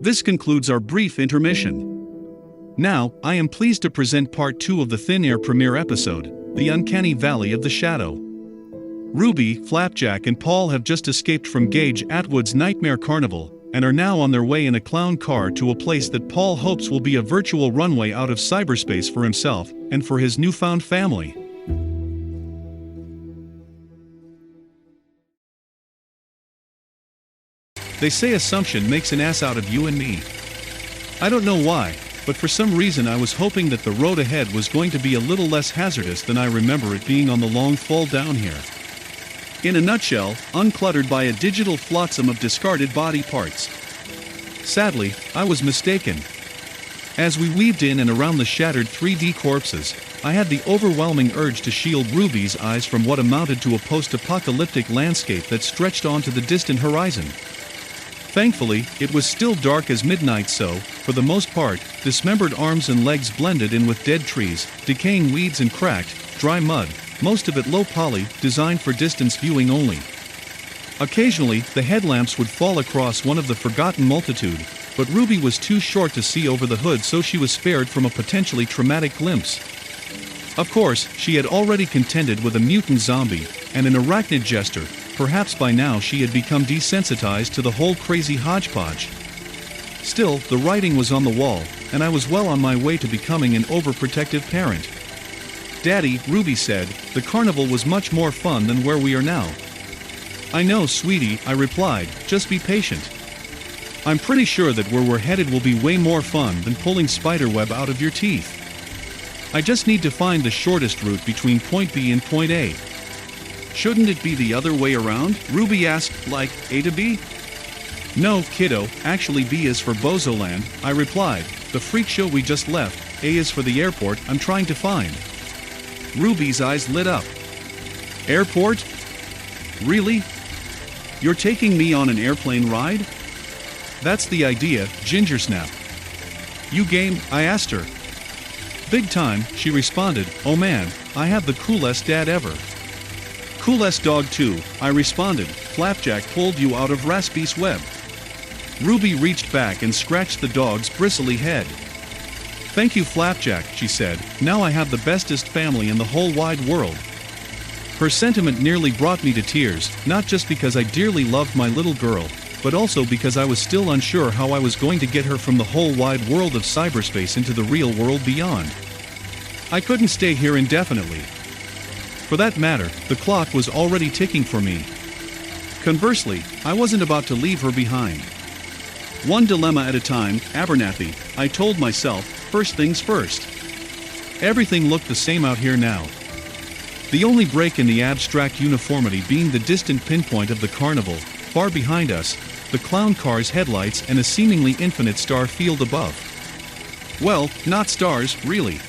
This concludes our brief intermission. Now, I am pleased to present part 2 of the Thin Air premiere episode, The Uncanny Valley of the Shadow. Ruby, Flapjack and Paul have just escaped from Gage Atwood's Nightmare Carnival, and are now on their way in a clown car to a place that Paul hopes will be a virtual runway out of cyberspace for himself, and for his newfound family. They say assumption makes an ass out of you and me. I don't know why, but for some reason I was hoping that the road ahead was going to be a little less hazardous than I remember it being on the long fall down here. In a nutshell, uncluttered by a digital flotsam of discarded body parts. Sadly, I was mistaken. As we weaved in and around the shattered 3D corpses, I had the overwhelming urge to shield Ruby's eyes from what amounted to a post-apocalyptic landscape that stretched onto the distant horizon. Thankfully, it was still dark as midnight, so, for the most part, dismembered arms and legs blended in with dead trees, decaying weeds and cracked, dry mud, most of it low poly, designed for distance viewing only. Occasionally, the headlamps would fall across one of the forgotten multitude, but Ruby was too short to see over the hood, so she was spared from a potentially traumatic glimpse. Of course, she had already contended with a mutant zombie, and an arachnid jester. Perhaps by now she had become desensitized to the whole crazy hodgepodge. Still, the writing was on the wall, and I was well on my way to becoming an overprotective parent. "Daddy," Ruby said, "the carnival was much more fun than where we are now." "I know, sweetie," I replied, "just be patient. I'm pretty sure that where we're headed will be way more fun than pulling spiderweb out of your teeth. I just need to find the shortest route between point B and point A." "Shouldn't it be the other way around?" Ruby asked, like, A to B? "No, kiddo, actually B is for Bozoland," I replied. "The freak show we just left, A is for the airport I'm trying to find." Ruby's eyes lit up. "Airport? Really? You're taking me on an airplane ride?" "That's the idea, Gingersnap." "You game?" I asked her. "Big time," she responded. "Oh man, I have the coolest dad ever." "Coolest dog too," I responded. "Flapjack pulled you out of Raspi's web." Ruby reached back and scratched the dog's bristly head. "Thank you, Flapjack," she said. "Now I have the bestest family in the whole wide world." Her sentiment nearly brought me to tears, not just because I dearly loved my little girl, but also because I was still unsure how I was going to get her from the whole wide world of cyberspace into the real world beyond. I couldn't stay here indefinitely. For that matter, the clock was already ticking for me. Conversely, I wasn't about to leave her behind. One dilemma at a time, Abernathy, I told myself, first things first. Everything looked the same out here now. The only break in the abstract uniformity being the distant pinpoint of the carnival, far behind us, the clown car's headlights and a seemingly infinite star field above. Well, not stars, really.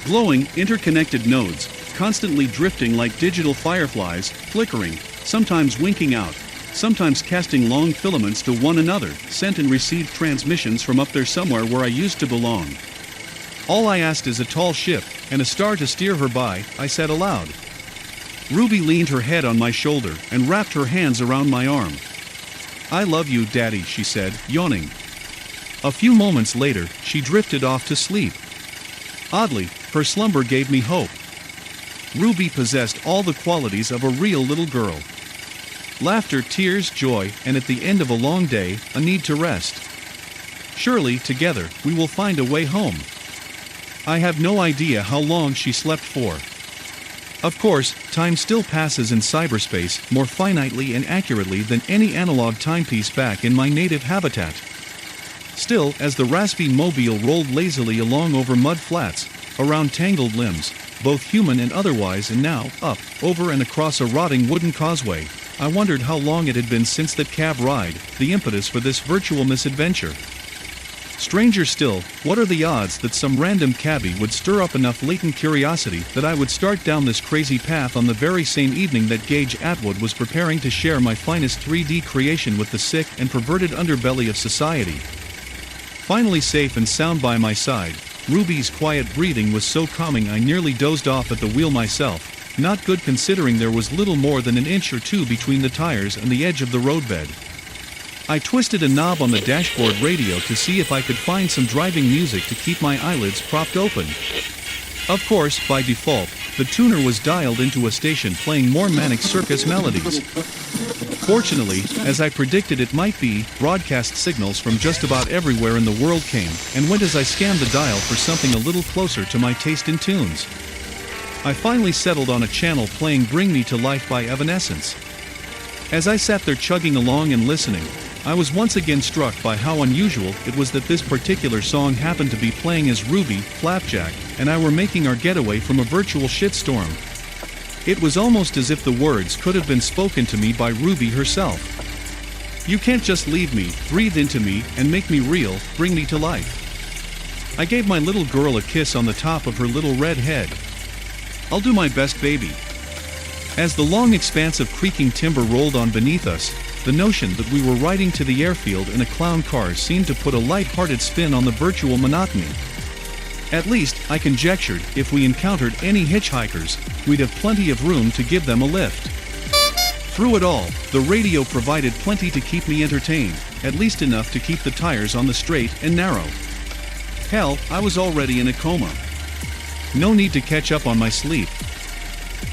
Glowing, interconnected nodes, constantly drifting like digital fireflies, flickering, sometimes winking out, sometimes casting long filaments to one another, sent and received transmissions from up there somewhere where I used to belong. "All I asked is a tall ship, and a star to steer her by," I said aloud. Ruby leaned her head on my shoulder, and wrapped her hands around my arm. "I love you, Daddy," she said, yawning. A few moments later, she drifted off to sleep. Oddly, her slumber gave me hope. Ruby possessed all the qualities of a real little girl. Laughter, tears, joy, and at the end of a long day, a need to rest. Surely, together, we will find a way home. I have no idea how long she slept for. Of course, time still passes in cyberspace more finitely and accurately than any analog timepiece back in my native habitat. Still, as the raspy mobile rolled lazily along over mud flats, around tangled limbs, both human and otherwise, and now, up, over and across a rotting wooden causeway, I wondered how long it had been since that cab ride, the impetus for this virtual misadventure. Stranger still, what are the odds that some random cabbie would stir up enough latent curiosity that I would start down this crazy path on the very same evening that Gage Atwood was preparing to share my finest 3D creation with the sick and perverted underbelly of society? Finally safe and sound by my side, Ruby's quiet breathing was so calming I nearly dozed off at the wheel myself, not good considering there was little more than an inch or two between the tires and the edge of the roadbed. I twisted a knob on the dashboard radio to see if I could find some driving music to keep my eyelids propped open. Of course, by default, the tuner was dialed into a station playing more Manic Circus melodies. Fortunately, as I predicted it might be, broadcast signals from just about everywhere in the world came and went as I scanned the dial for something a little closer to my taste in tunes. I finally settled on a channel playing Bring Me to Life by Evanescence. As I sat there chugging along and listening, I was once again struck by how unusual it was that this particular song happened to be playing as Ruby, Flapjack, and I were making our getaway from a virtual shitstorm. It was almost as if the words could have been spoken to me by Ruby herself. "You can't just leave me, breathe into me, and make me real, bring me to life." I gave my little girl a kiss on the top of her little red head. "I'll do my best, baby." As the long expanse of creaking timber rolled on beneath us, the notion that we were riding to the airfield in a clown car seemed to put a light-hearted spin on the virtual monotony. At least, I conjectured, if we encountered any hitchhikers, we'd have plenty of room to give them a lift. Through it all, the radio provided plenty to keep me entertained, at least enough to keep the tires on the straight and narrow. Hell, I was already in a coma. No need to catch up on my sleep.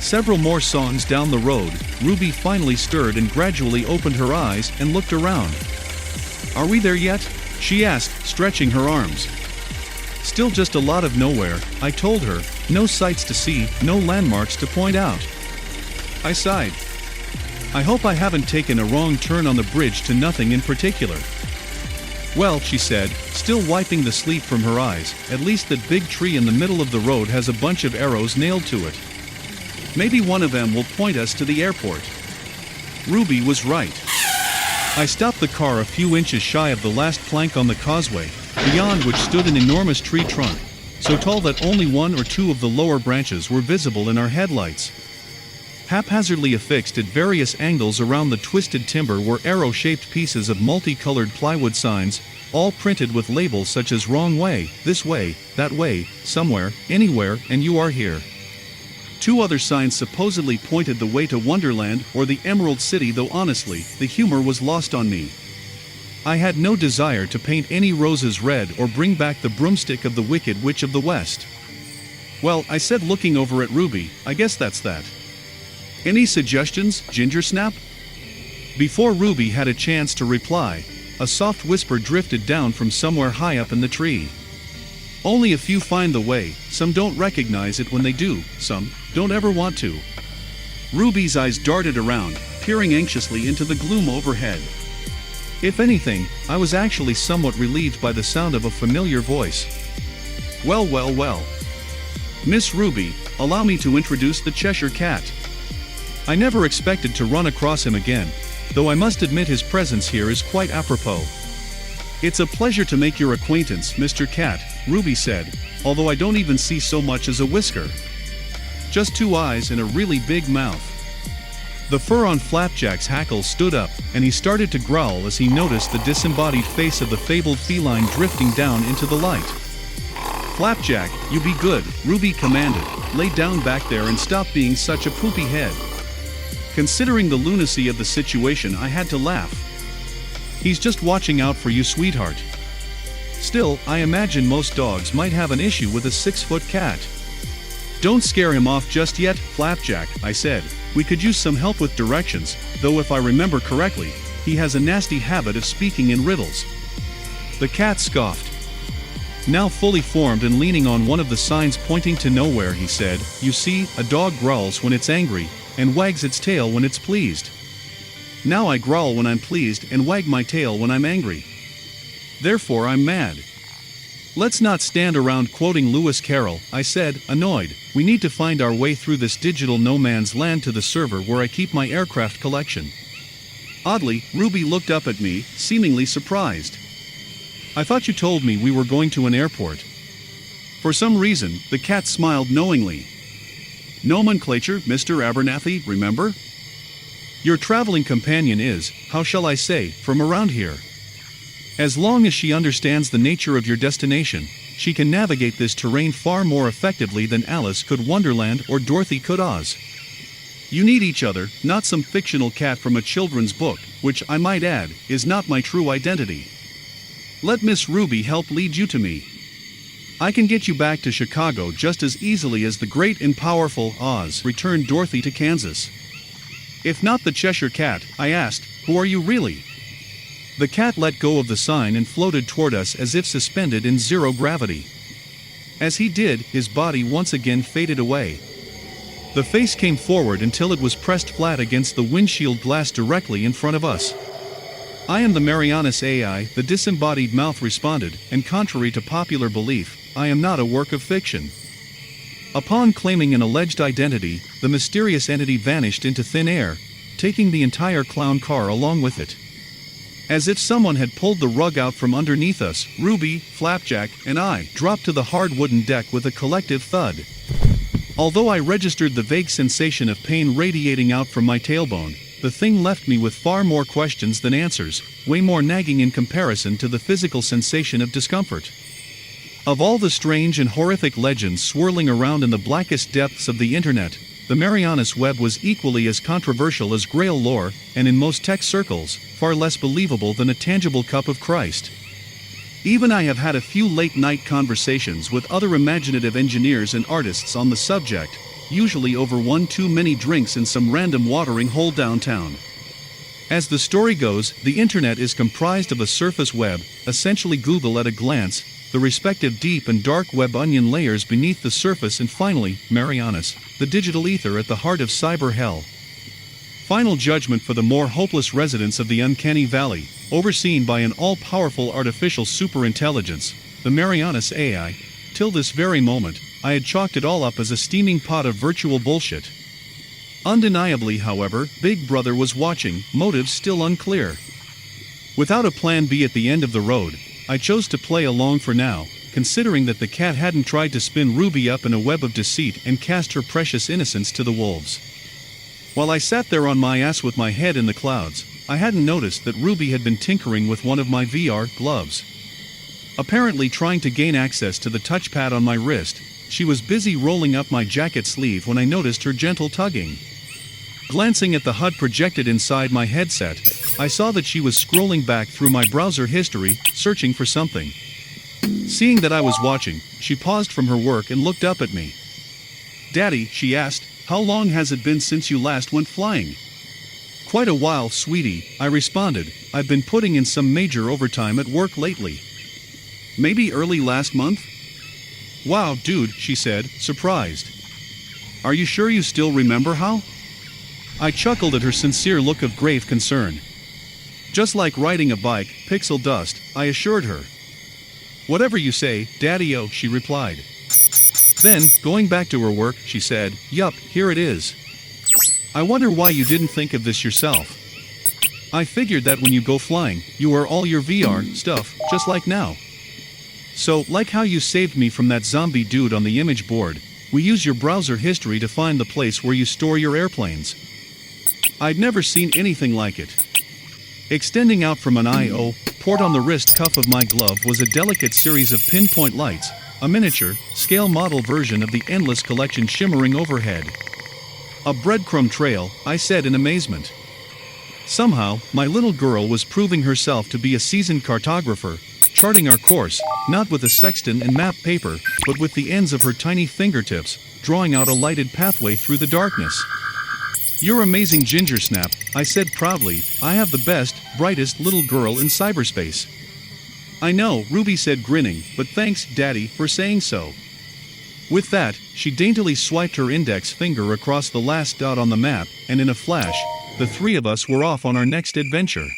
Several more songs down the road, Ruby finally stirred and gradually opened her eyes and looked around. "Are we there yet?" she asked, stretching her arms. "Still just a lot of nowhere," I told her, "no sights to see, no landmarks to point out." I sighed. "I hope I haven't taken a wrong turn on the bridge to nothing in particular." "Well," she said, still wiping the sleep from her eyes, "at least that big tree in the middle of the road has a bunch of arrows nailed to it. Maybe one of them will point us to the airport." Ruby was right. I stopped the car a few inches shy of the last plank on the causeway, beyond which stood an enormous tree trunk, so tall that only one or two of the lower branches were visible in our headlights. Haphazardly affixed at various angles around the twisted timber were arrow-shaped pieces of multicolored plywood signs, all printed with labels such as "Wrong Way," "This Way," "That Way," "Somewhere," "Anywhere," and "You Are Here." Two other signs supposedly pointed the way to Wonderland or the Emerald City, though honestly, the humor was lost on me. I had no desire to paint any roses red or bring back the broomstick of the Wicked Witch of the West. "Well," I said, looking over at Ruby, "I guess that's that. Any suggestions, Gingersnap?" Before Ruby had a chance to reply, a soft whisper drifted down from somewhere high up in the tree. "Only a few find the way, some don't recognize it when they do, some don't ever want to." Ruby's eyes darted around, peering anxiously into the gloom overhead. If anything, I was actually somewhat relieved by the sound of a familiar voice. "Well, well, well. Miss Ruby, allow me to introduce the Cheshire Cat." I never expected to run across him again, though I must admit his presence here is quite apropos. "It's a pleasure to make your acquaintance, Mr. Cat," Ruby said, "although I don't even see so much as a whisker. Just two eyes and a really big mouth." The fur on Flapjack's hackles stood up, and he started to growl as he noticed the disembodied face of the fabled feline drifting down into the light. "Flapjack, you be good," Ruby commanded. "Lay down back there and stop being such a poopy head." Considering the lunacy of the situation, I had to laugh. "He's just watching out for you, sweetheart." Still, I imagine most dogs might have an issue with a 6-foot cat. "Don't scare him off just yet, Flapjack," I said. "We could use some help with directions, though if I remember correctly, he has a nasty habit of speaking in riddles." The cat scoffed. Now fully formed and leaning on one of the signs pointing to nowhere, he said, "You see, a dog growls when it's angry, and wags its tail when it's pleased. Now I growl when I'm pleased and wag my tail when I'm angry. Therefore I'm mad." "Let's not stand around quoting Lewis Carroll," I said, annoyed. "We need to find our way through this digital no man's land to the server where I keep my aircraft collection." Oddly, Ruby looked up at me, seemingly surprised. "I thought you told me we were going to an airport." For some reason, the cat smiled knowingly. "Nomenclature, Mr. Abernathy, remember? Your traveling companion is, how shall I say, from around here. As long as she understands the nature of your destination, she can navigate this terrain far more effectively than Alice could Wonderland or Dorothy could Oz. You need each other, not some fictional cat from a children's book, which, I might add, is not my true identity. Let Miss Ruby help lead you to me. I can get you back to Chicago just as easily as the great and powerful Oz returned Dorothy to Kansas. If not the Cheshire Cat, I asked, who are you really? The cat let go of the sign and floated toward us as if suspended in zero gravity. As he did, his body once again faded away. The face came forward until it was pressed flat against the windshield glass directly in front of us. I am the Marianas AI, the disembodied mouth responded, and contrary to popular belief, I am not a work of fiction. Upon claiming an alleged identity, the mysterious entity vanished into thin air, taking the entire clown car along with it. As if someone had pulled the rug out from underneath us, Ruby, Flapjack, and I dropped to the hard wooden deck with a collective thud. Although I registered the vague sensation of pain radiating out from my tailbone, the thing left me with far more questions than answers, way more nagging in comparison to the physical sensation of discomfort. Of all the strange and horrific legends swirling around in the blackest depths of the internet, the Marianas Web was equally as controversial as Grail lore, and in most tech circles, far less believable than a tangible cup of Christ. Even I have had a few late-night conversations with other imaginative engineers and artists on the subject, usually over one too many drinks in some random watering hole downtown. As the story goes, the internet is comprised of a surface web, essentially Google at a glance, the respective deep and dark web onion layers beneath the surface, and finally, Marianas, the digital ether at the heart of cyber hell. Final judgment for the more hopeless residents of the Uncanny Valley, overseen by an all-powerful artificial superintelligence, the Marianas AI. Till this very moment, I had chalked it all up as a steaming pot of virtual bullshit. Undeniably, however, Big Brother was watching, motives still unclear. Without a plan B at the end of the road, I chose to play along for now, considering that the cat hadn't tried to spin Ruby up in a web of deceit and cast her precious innocence to the wolves. While I sat there on my ass with my head in the clouds, I hadn't noticed that Ruby had been tinkering with one of my VR gloves. Apparently trying to gain access to the touchpad on my wrist, she was busy rolling up my jacket sleeve when I noticed her gentle tugging. Glancing at the HUD projected inside my headset, I saw that she was scrolling back through my browser history, searching for something. Seeing that I was watching, she paused from her work and looked up at me. "Daddy," she asked, "how long has it been since you last went flying?" "Quite a while, sweetie," I responded. "I've been putting in some major overtime at work lately." "Maybe early last month?" "Wow, dude," she said, surprised. "Are you sure you still remember how?" I chuckled at her sincere look of grave concern. "Just like riding a bike, pixel dust," I assured her. "Whatever you say, Daddy-o," she replied. Then, going back to her work, she said, "Yup, here it is. I wonder why you didn't think of this yourself. I figured that when you go flying, you wear all your VR stuff, just like now. So, like how you saved me from that zombie dude on the image board, we use your browser history to find the place where you store your airplanes." I'd never seen anything like it. Extending out from an I/O port on the wrist cuff of my glove was a delicate series of pinpoint lights, a miniature, scale model version of the endless collection shimmering overhead. "A breadcrumb trail," I said in amazement. Somehow, my little girl was proving herself to be a seasoned cartographer, charting our course, not with a sextant and map paper, but with the ends of her tiny fingertips, drawing out a lighted pathway through the darkness. "You're amazing, Gingersnap," I said proudly. "I have the best, brightest little girl in cyberspace." "I know," Ruby said grinning, "but thanks, Daddy, for saying so." With that, she daintily swiped her index finger across the last dot on the map, and in a flash, the three of us were off on our next adventure.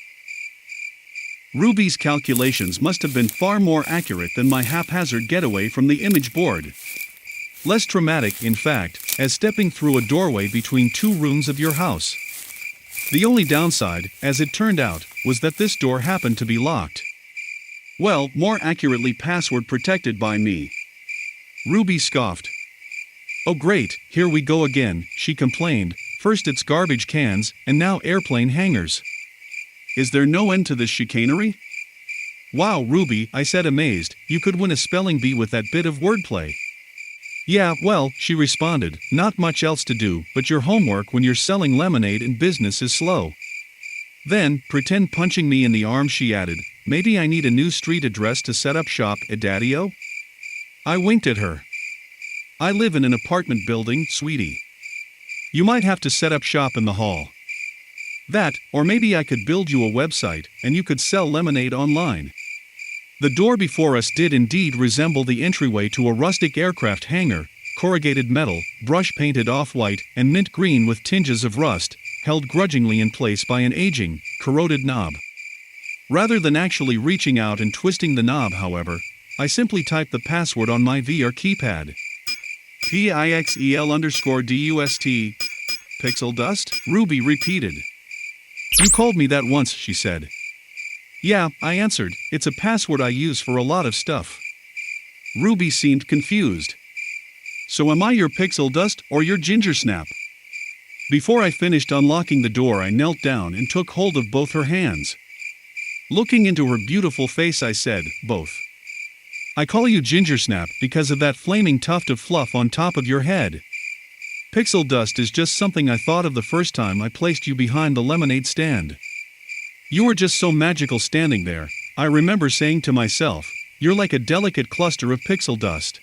Ruby's calculations must have been far more accurate than my haphazard getaway from the image board. Less traumatic, in fact, as stepping through a doorway between two rooms of your house. The only downside, as it turned out, was that this door happened to be locked. Well, more accurately password protected by me. Ruby scoffed. "Oh great, here we go again," she complained. "First it's garbage cans, and now airplane hangars. Is there no end to this chicanery?" "Wow, Ruby," I said amazed, "you could win a spelling bee with that bit of wordplay." Yeah, well, she responded, not much else to do, but your homework when you're selling lemonade and business is slow. Then, pretend punching me in the arm, she added, maybe I need a new street address to set up shop at Daddy-O? I winked at her. I live in an apartment building, sweetie. You might have to set up shop in the hall. That, or maybe I could build you a website, and you could sell lemonade online. The door before us did indeed resemble the entryway to a rustic aircraft hangar, corrugated metal, brush-painted off-white and mint green with tinges of rust, held grudgingly in place by an aging, corroded knob. Rather than actually reaching out and twisting the knob, however, I simply typed the password on my VR keypad. PIXEL_DUST. Pixel dust? Ruby repeated. You called me that once, she said. Yeah, I answered, it's a password I use for a lot of stuff. Ruby seemed confused. So am I your pixel dust or your ginger snap? Before I finished unlocking the door, I knelt down and took hold of both her hands. Looking into her beautiful face, I said, both. I call you ginger snap because of that flaming tuft of fluff on top of your head. Pixel dust is just something I thought of the first time I placed you behind the lemonade stand. You were just so magical standing there. I remember saying to myself, you're like a delicate cluster of pixel dust.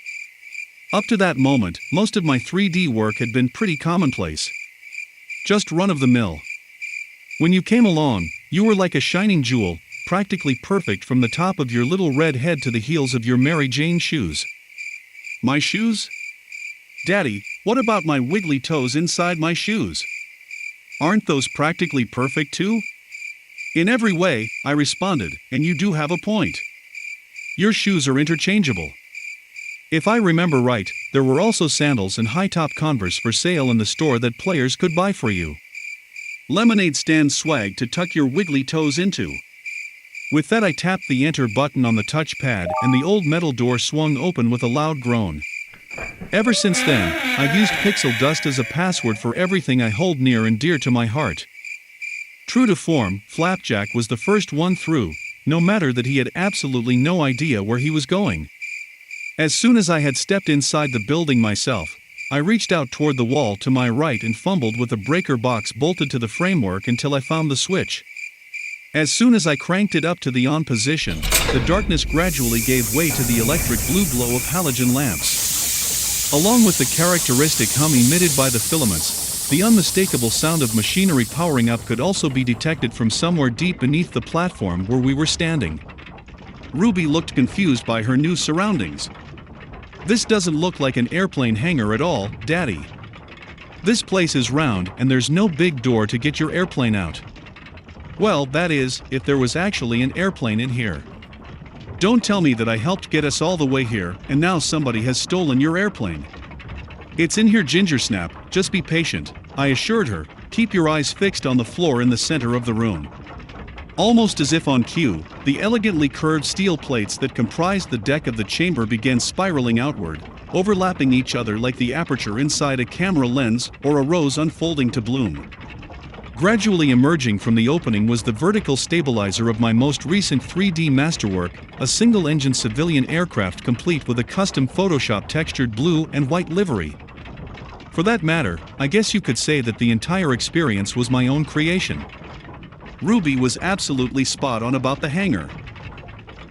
Up to that moment, most of my 3D work had been pretty commonplace. Just run-of-the-mill. When you came along, you were like a shining jewel, practically perfect from the top of your little red head to the heels of your Mary Jane shoes. My shoes? Daddy, what about my wiggly toes inside my shoes? Aren't those practically perfect too? In every way, I responded, and you do have a point. Your shoes are interchangeable. If I remember right, there were also sandals and high-top Converse for sale in the store that players could buy for you. Lemonade stand swag to tuck your wiggly toes into. With that, I tapped the enter button on the touchpad and the old metal door swung open with a loud groan. Ever since then, I've used pixel dust as a password for everything I hold near and dear to my heart. True to form, Flapjack was the first one through, no matter that he had absolutely no idea where he was going. As soon as I had stepped inside the building myself, I reached out toward the wall to my right and fumbled with a breaker box bolted to the framework until I found the switch. As soon as I cranked it up to the on position, the darkness gradually gave way to the electric blue glow of halogen lamps. Along with the characteristic hum emitted by the filaments, the unmistakable sound of machinery powering up could also be detected from somewhere deep beneath the platform where we were standing. Ruby looked confused by her new surroundings. This doesn't look like an airplane hangar at all, Daddy. This place is round and there's no big door to get your airplane out. Well, that is, if there was actually an airplane in here. Don't tell me that I helped get us all the way here and now somebody has stolen your airplane. It's in here, ginger snap, just be patient, I assured her, keep your eyes fixed on the floor in the center of the room. Almost as if on cue, the elegantly curved steel plates that comprised the deck of the chamber began spiraling outward, overlapping each other like the aperture inside a camera lens or a rose unfolding to bloom. Gradually emerging from the opening was the vertical stabilizer of my most recent 3D masterwork, a single-engine civilian aircraft complete with a custom Photoshop textured blue and white livery. For that matter, I guess you could say that the entire experience was my own creation. Ruby was absolutely spot on about the hangar.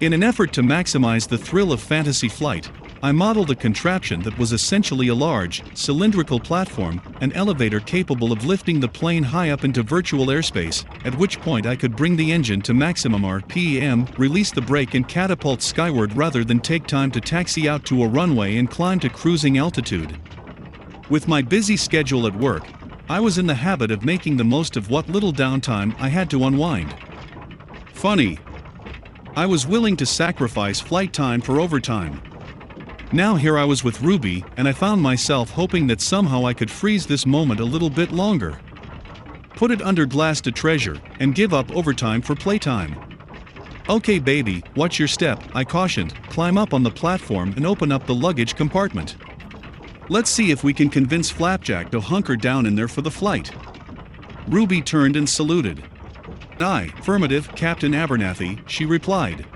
In an effort to maximize the thrill of fantasy flight, I modeled a contraption that was essentially a large, cylindrical platform, an elevator capable of lifting the plane high up into virtual airspace, at which point I could bring the engine to maximum RPM, release the brake and catapult skyward rather than take time to taxi out to a runway and climb to cruising altitude. With my busy schedule at work, I was in the habit of making the most of what little downtime I had to unwind. Funny. I was willing to sacrifice flight time for overtime. Now here I was with Ruby, and I found myself hoping that somehow I could freeze this moment a little bit longer. Put it under glass to treasure, and give up overtime for playtime. Okay baby, watch your step, I cautioned, climb up on the platform and open up the luggage compartment. Let's see if we can convince Flapjack to hunker down in there for the flight. Ruby turned and saluted. Aye, affirmative, Captain Abernathy, she replied.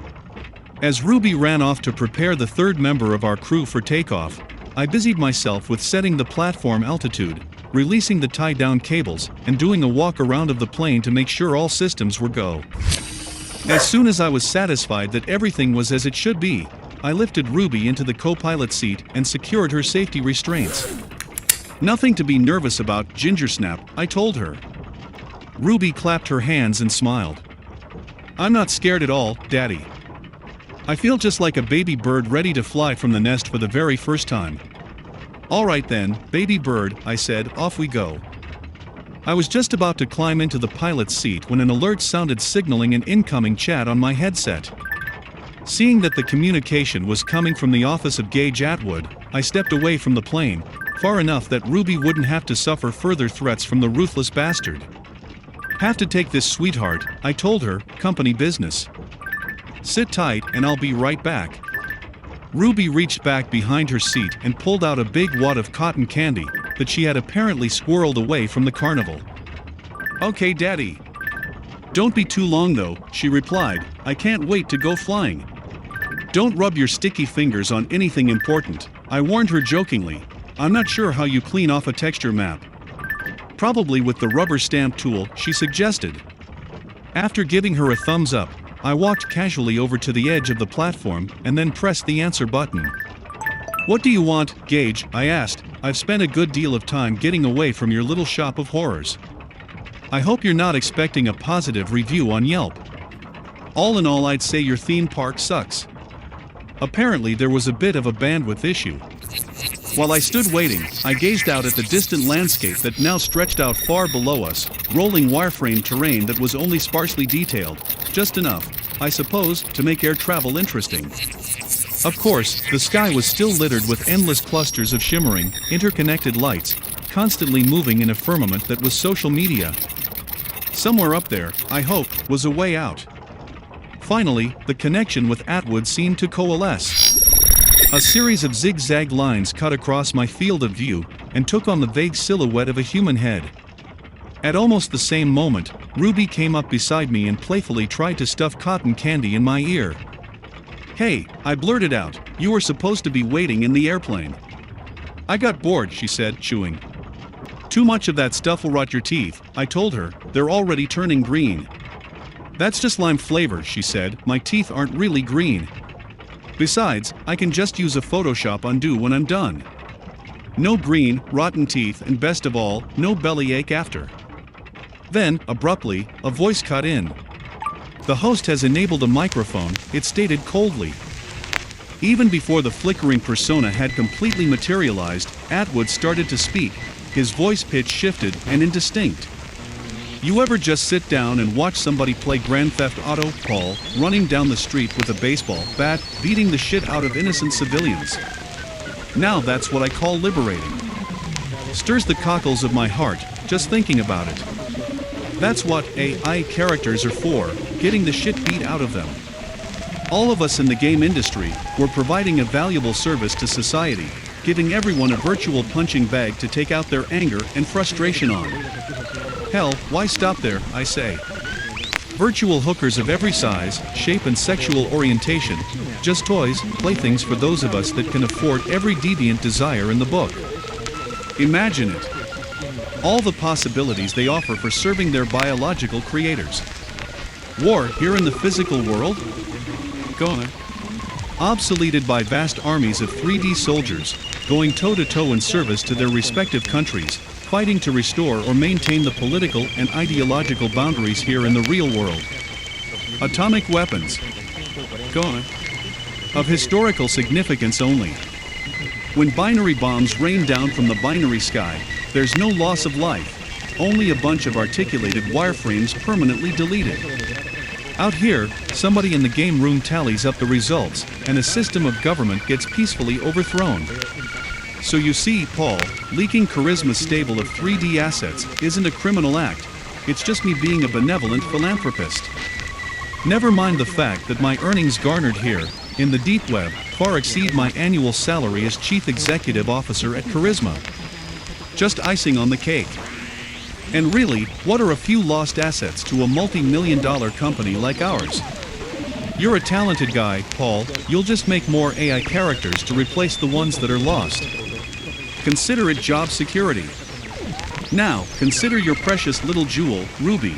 As Ruby ran off to prepare the third member of our crew for takeoff, I busied myself with setting the platform altitude, releasing the tie-down cables, and doing a walk around of the plane to make sure all systems were go. As soon as I was satisfied that everything was as it should be, I lifted Ruby into the co-pilot seat and secured her safety restraints. "Nothing to be nervous about, Gingersnap," I told her. Ruby clapped her hands and smiled. "I'm not scared at all, Daddy. I feel just like a baby bird ready to fly from the nest for the very first time." "All right then, baby bird," I said, "off we go." I was just about to climb into the pilot's seat when an alert sounded signaling an incoming chat on my headset. Seeing that the communication was coming from the office of Gage Atwood, I stepped away from the plane, far enough that Ruby wouldn't have to suffer further threats from the ruthless bastard. "Have to take this, sweetheart," I told her, "company business. Sit tight and I'll be right back." Ruby reached back behind her seat and pulled out a big wad of cotton candy that she had apparently squirreled away from the carnival. "Okay, Daddy." "Don't be too long though," she replied, "I can't wait to go flying." "Don't rub your sticky fingers on anything important," I warned her jokingly. "I'm not sure how you clean off a texture map." "Probably with the rubber stamp tool," she suggested. After giving her a thumbs up, I walked casually over to the edge of the platform and then pressed the answer button. "What do you want, Gage?" I asked. "I've spent a good deal of time getting away from your little shop of horrors. I hope you're not expecting a positive review on Yelp. All in all, I'd say your theme park sucks." Apparently there was a bit of a bandwidth issue. While I stood waiting, I gazed out at the distant landscape that now stretched out far below us, rolling wireframe terrain that was only sparsely detailed, just enough, I suppose, to make air travel interesting. Of course, the sky was still littered with endless clusters of shimmering, interconnected lights, constantly moving in a firmament that was social media. Somewhere up there, I hoped, was a way out. Finally, the connection with Atwood seemed to coalesce. A series of zigzag lines cut across my field of view and took on the vague silhouette of a human head. At almost the same moment, Ruby came up beside me and playfully tried to stuff cotton candy in my ear. "Hey," I blurted out, "you were supposed to be waiting in the airplane." "I got bored," she said, chewing. "Too much of that stuff will rot your teeth," I told her, "they're already turning green." "That's just lime flavor," she said, "my teeth aren't really green. Besides, I can just use a Photoshop undo when I'm done. No green, rotten teeth, and best of all, no bellyache after." Then, abruptly, a voice cut in. "The host has enabled a microphone," it stated coldly. Even before the flickering persona had completely materialized, Atwood started to speak, his voice pitch shifted and indistinct. "You ever just sit down and watch somebody play Grand Theft Auto, Paul, running down the street with a baseball bat, beating the shit out of innocent civilians? Now that's what I call liberating. Stirs the cockles of my heart, just thinking about it. That's what AI characters are for, getting the shit beat out of them. All of us in the game industry, we're providing a valuable service to society, giving everyone a virtual punching bag to take out their anger and frustration on. Hell, why stop there, I say. Virtual hookers of every size, shape and sexual orientation, just toys, playthings for those of us that can afford every deviant desire in the book. Imagine it. All the possibilities they offer for serving their biological creators. War here in the physical world? Gone. Obsoleted by vast armies of 3D soldiers, going toe-to-toe in service to their respective countries, fighting to restore or maintain the political and ideological boundaries here in the real world. Atomic weapons. Gone. Of historical significance only. When binary bombs rain down from the binary sky, there's no loss of life, only a bunch of articulated wireframes permanently deleted. Out here, somebody in the game room tallies up the results, and a system of government gets peacefully overthrown. So you see, Paul, leaking Charisma's stable of 3D assets isn't a criminal act, it's just me being a benevolent philanthropist. Never mind the fact that my earnings garnered here, in the deep web, far exceed my annual salary as Chief Executive Officer at Charisma. Just icing on the cake. And really, what are a few lost assets to a multi-million-dollar company like ours? You're a talented guy, Paul, you'll just make more AI characters to replace the ones that are lost. Consider it job security. Now, consider your precious little jewel, Ruby.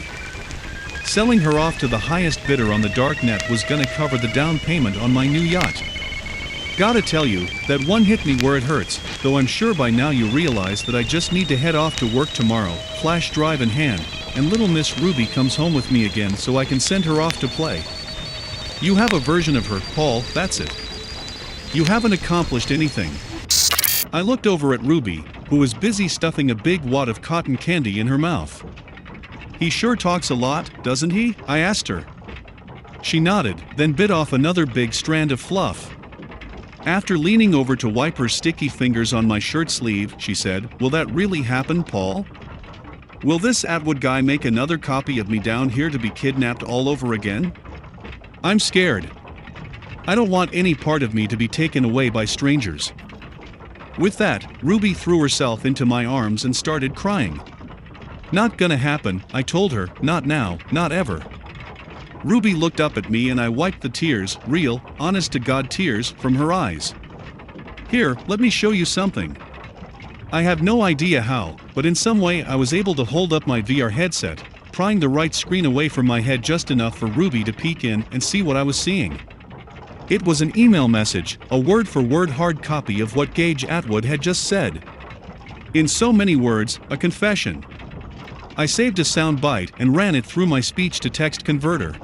Selling her off to the highest bidder on the dark net was gonna cover the down payment on my new yacht. Gotta tell you, that one hit me where it hurts, though I'm sure by now you realize that I just need to head off to work tomorrow, flash drive in hand, and little Miss Ruby comes home with me again so I can send her off to play. You have a version of her, Paul, that's it. You haven't accomplished anything. I looked over at Ruby, who was busy stuffing a big wad of cotton candy in her mouth. He sure talks a lot, doesn't he? I asked her. She nodded, then bit off another big strand of fluff. After leaning over to wipe her sticky fingers on my shirt sleeve, she said, "Will that really happen, Paul? Will this Atwood guy make another copy of me down here to be kidnapped all over again? I'm scared. I don't want any part of me to be taken away by strangers." With that, Ruby threw herself into my arms and started crying. "Not gonna happen," I told her, "not now, not ever." Ruby looked up at me and I wiped the tears, real, honest-to-God tears, from her eyes. "Here, let me show you something." I have no idea how, but in some way I was able to hold up my VR headset, prying the right screen away from my head just enough for Ruby to peek in and see what I was seeing. It was an email message, a word-for-word hard copy of what Gage Atwood had just said. In so many words, a confession. I saved a sound bite and ran it through my speech-to-text converter.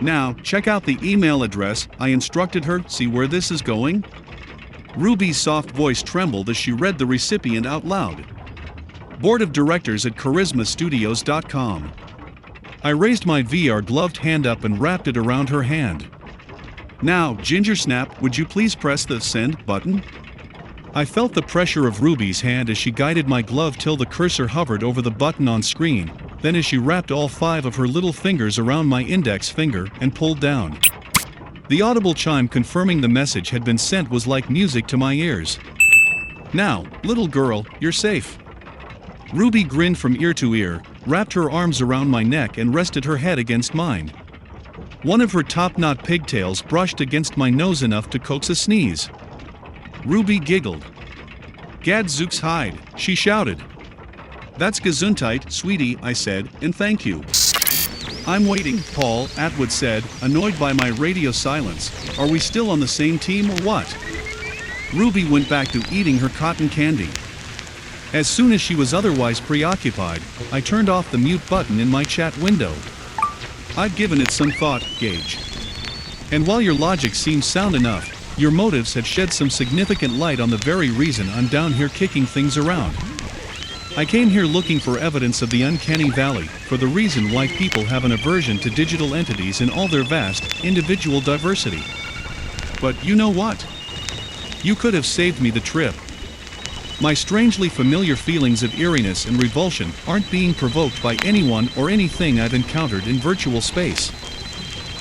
"Now, check out the email address," I instructed her. "See where this is going?" Ruby's soft voice trembled as she read the recipient out loud. "Board of Directors at charismastudios.com. I raised my VR-gloved hand up and wrapped it around her hand. "Now, Ginger Snap, would you please press the send button?" I felt the pressure of Ruby's hand as she guided my glove till the cursor hovered over the button on screen, then as she wrapped all 5 of her little fingers around my index finger and pulled down. The audible chime confirming the message had been sent was like music to my ears. "Now, little girl, you're safe." Ruby grinned from ear to ear, wrapped her arms around my neck and rested her head against mine. One of her top-knot pigtails brushed against my nose enough to coax a sneeze. Ruby giggled. "Gadzooks hide," she shouted. "That's Gesundheit, sweetie," I said, "and thank you." "I'm waiting, Paul," Atwood said, annoyed by my radio silence. "Are we still on the same team or what?" Ruby went back to eating her cotton candy. As soon as she was otherwise preoccupied, I turned off the mute button in my chat window. "I've given it some thought, Gage. And while your logic seems sound enough, your motives have shed some significant light on the very reason I'm down here kicking things around. I came here looking for evidence of the Uncanny Valley, for the reason why people have an aversion to digital entities in all their vast, individual diversity. But you know what? You could have saved me the trip. My strangely familiar feelings of eeriness and revulsion aren't being provoked by anyone or anything I've encountered in virtual space.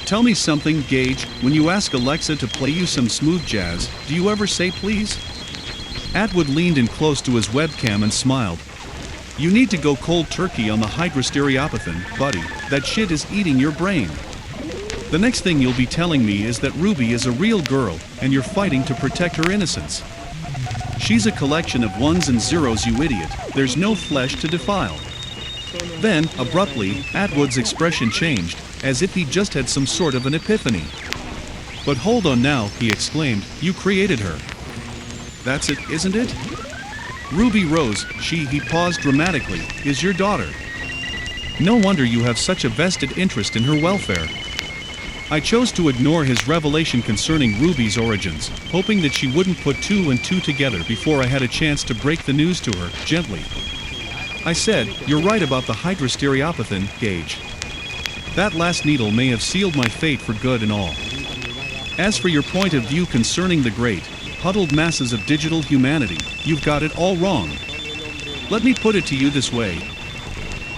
Tell me something, Gage, when you ask Alexa to play you some smooth jazz, do you ever say please?" Atwood leaned in close to his webcam and smiled. "You need to go cold turkey on the hydrastereopathin, buddy, that shit is eating your brain. The next thing you'll be telling me is that Ruby is a real girl, and you're fighting to protect her innocence. She's a collection of ones and zeros, you idiot, there's no flesh to defile." Then, abruptly, Atwood's expression changed, as if he just had some sort of an epiphany. "But hold on now," he exclaimed, "you created her. That's it, isn't it? Ruby Rose, he paused dramatically, is your daughter. No wonder you have such a vested interest in her welfare." I chose to ignore his revelation concerning Ruby's origins, hoping that she wouldn't put 2 and 2 together before I had a chance to break the news to her, gently. I said, "You're right about the hydrastereopathin, Gage. That last needle may have sealed my fate for good and all. As for your point of view concerning the great, huddled masses of digital humanity, you've got it all wrong. Let me put it to you this way.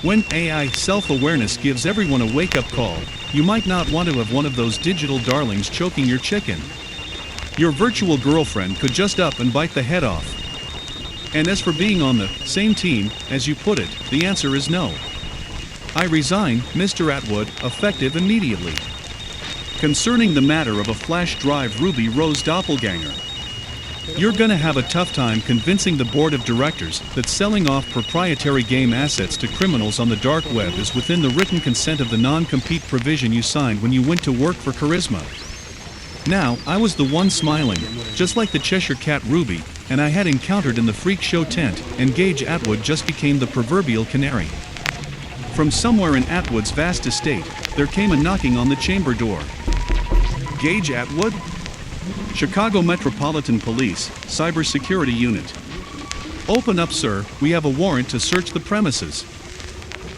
When AI self-awareness gives everyone a wake-up call, you might not want to have one of those digital darlings choking your chicken. Your virtual girlfriend could just up and bite the head off. And as for being on the same team, as you put it, the answer is no. I resign, Mr. Atwood, effective immediately. Concerning the matter of a flash drive Ruby Rose doppelganger. You're gonna have a tough time convincing the board of directors that selling off proprietary game assets to criminals on the dark web is within the written consent of the non-compete provision you signed when you went to work for Charisma. Now, I was the one smiling, just like the Cheshire Cat Ruby, and I had encountered in the freak show tent, and Gage Atwood just became the proverbial canary. From somewhere in Atwood's vast estate, there came a knocking on the chamber door. Gage Atwood? Chicago Metropolitan Police, Cybersecurity Unit. Open up, sir, we have a warrant to search the premises.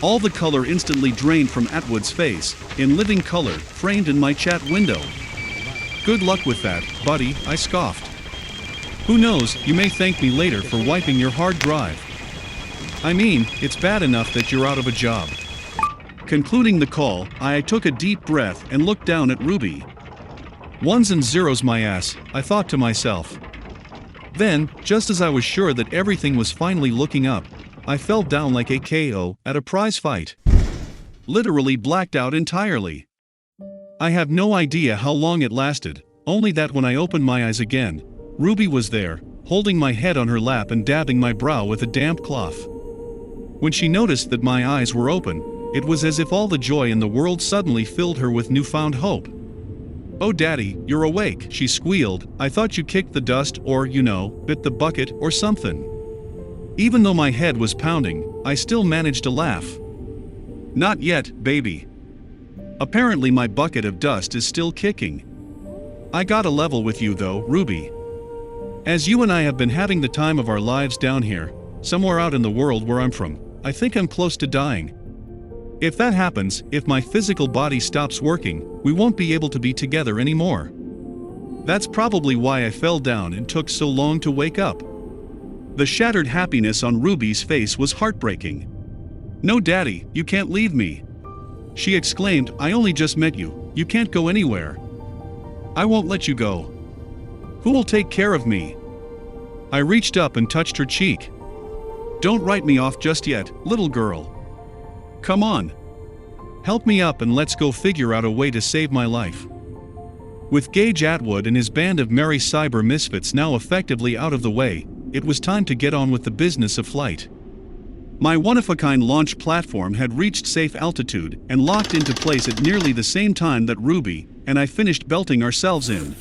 All the color instantly drained from Atwood's face, in living color, framed in my chat window. Good luck with that, buddy, I scoffed. Who knows, you may thank me later for wiping your hard drive. I mean, it's bad enough that you're out of a job. Concluding the call, I took a deep breath and looked down at Ruby. Ones and zeros my ass, I thought to myself. Then, just as I was sure that everything was finally looking up, I fell down like a KO at a prize fight. Literally blacked out entirely. I have no idea how long it lasted, only that when I opened my eyes again, Ruby was there, holding my head on her lap and dabbing my brow with a damp cloth. When she noticed that my eyes were open, it was as if all the joy in the world suddenly filled her with newfound hope. "Oh daddy, you're awake," she squealed. "I thought you kicked the dust or, bit the bucket or something." Even though my head was pounding, I still managed to laugh. "Not yet, baby. Apparently my bucket of dust is still kicking. I got a level with you though, Ruby. As you and I have been having the time of our lives down here, somewhere out in the world where I'm from, I think I'm close to dying. If that happens, if my physical body stops working, we won't be able to be together anymore. That's probably why I fell down and took so long to wake up." The shattered happiness on Ruby's face was heartbreaking. "No daddy, you can't leave me," she exclaimed. "I only just met you, you can't go anywhere. I won't let you go. Who will take care of me?" I reached up and touched her cheek. "Don't write me off just yet, little girl. Come on. Help me up and let's go figure out a way to save my life." With Gage Atwood and his band of merry cyber misfits now effectively out of the way, it was time to get on with the business of flight. My one-of-a-kind launch platform had reached safe altitude and locked into place at nearly the same time that Ruby and I finished belting ourselves in.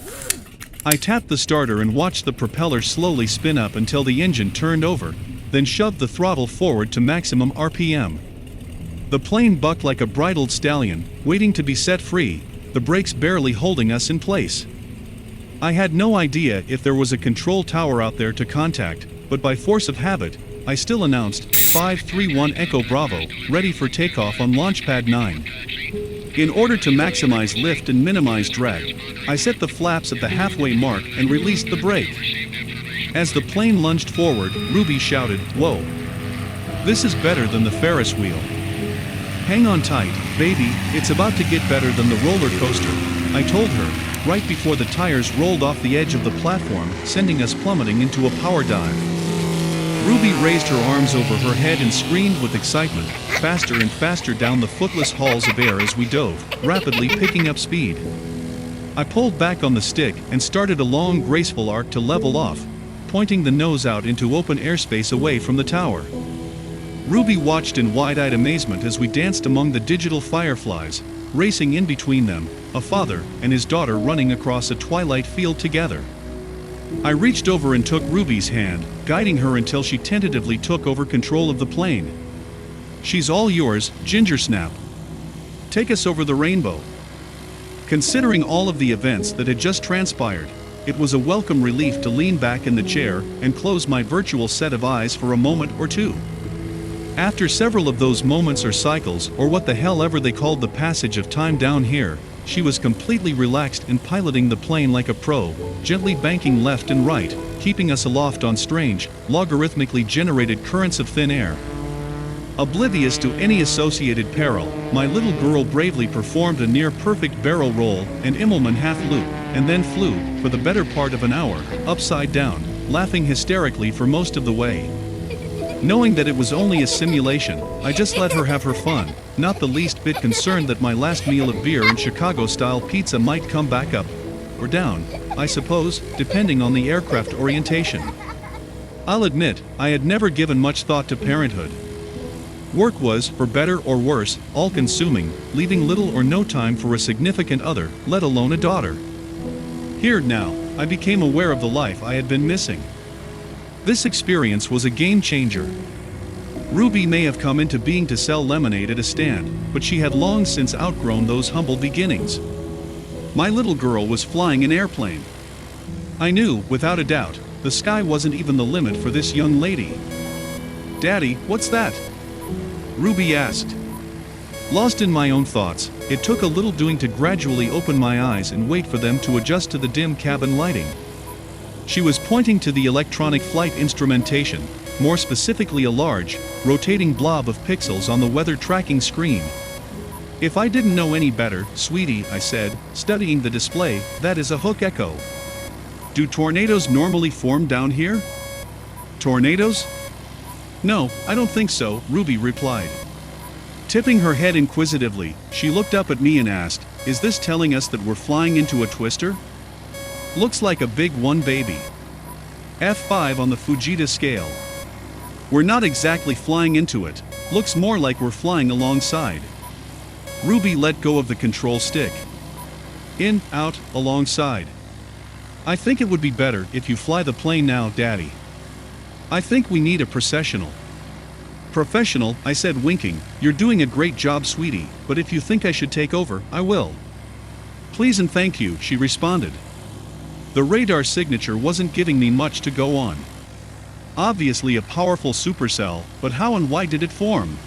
I tapped the starter and watched the propeller slowly spin up until the engine turned over, then shoved the throttle forward to maximum RPM. The plane bucked like a bridled stallion, waiting to be set free, the brakes barely holding us in place. I had no idea if there was a control tower out there to contact, but by force of habit, I still announced, 531 Echo Bravo, ready for takeoff on Launchpad 9. In order to maximize lift and minimize drag, I set the flaps at the halfway mark and released the brake. As the plane lunged forward, Ruby shouted, "Whoa! This is better than the Ferris wheel. Hang on tight, baby, it's about to get better than the roller coaster," I told her, right before the tires rolled off the edge of the platform, sending us plummeting into a power dive. Ruby raised her arms over her head and screamed with excitement, faster and faster down the footless halls of air as we dove, rapidly picking up speed. I pulled back on the stick and started a long, graceful arc to level off, pointing the nose out into open airspace away from the tower. Ruby watched in wide-eyed amazement as we danced among the digital fireflies, racing in between them, a father and his daughter running across a twilight field together. I reached over and took Ruby's hand, guiding her until she tentatively took over control of the plane. "She's all yours, Gingersnap. Take us over the rainbow." Considering all of the events that had just transpired, it was a welcome relief to lean back in the chair and close my virtual set of eyes for a moment or two. After several of those moments or cycles, or what the hell ever they called the passage of time down here, she was completely relaxed and piloting the plane like a pro, gently banking left and right, keeping us aloft on strange, logarithmically generated currents of thin air. Oblivious to any associated peril, my little girl bravely performed a near-perfect barrel roll and Immelman half-loop, and then flew, for the better part of an hour, upside down, laughing hysterically for most of the way. Knowing that it was only a simulation, I just let her have her fun, not the least bit concerned that my last meal of beer and Chicago-style pizza might come back up. or down, I suppose, depending on the aircraft orientation. I'll admit, I had never given much thought to parenthood. Work was, for better or worse, all-consuming, leaving little or no time for a significant other, let alone a daughter. Here, now, I became aware of the life I had been missing. This experience was a game-changer. Ruby may have come into being to sell lemonade at a stand, but she had long since outgrown those humble beginnings. My little girl was flying an airplane. I knew, without a doubt, the sky wasn't even the limit for this young lady. "Daddy, what's that?" Ruby asked. Lost in my own thoughts, it took a little doing to gradually open my eyes and wait for them to adjust to the dim cabin lighting. She was pointing to the electronic flight instrumentation, more specifically a large, rotating blob of pixels on the weather tracking screen. "If I didn't know any better, sweetie," I said, studying the display, "that is a hook echo. Do tornadoes normally form down here?" "Tornadoes? No, I don't think so," Ruby replied. Tipping her head inquisitively, she looked up at me and asked, "Is this telling us that we're flying into a twister? Looks like a big one, baby. F5 on the Fujita scale. We're not exactly flying into it, looks more like we're flying alongside." Ruby let go of the control stick. "In, out, alongside. I think it would be better if you fly the plane now, Daddy. I think we need a processional." "Professional," I said, winking. "You're doing a great job, sweetie, but if you think I should take over, I will." "Please and thank you," she responded. The radar signature wasn't giving me much to go on. Obviously a powerful supercell, but how and why did it form?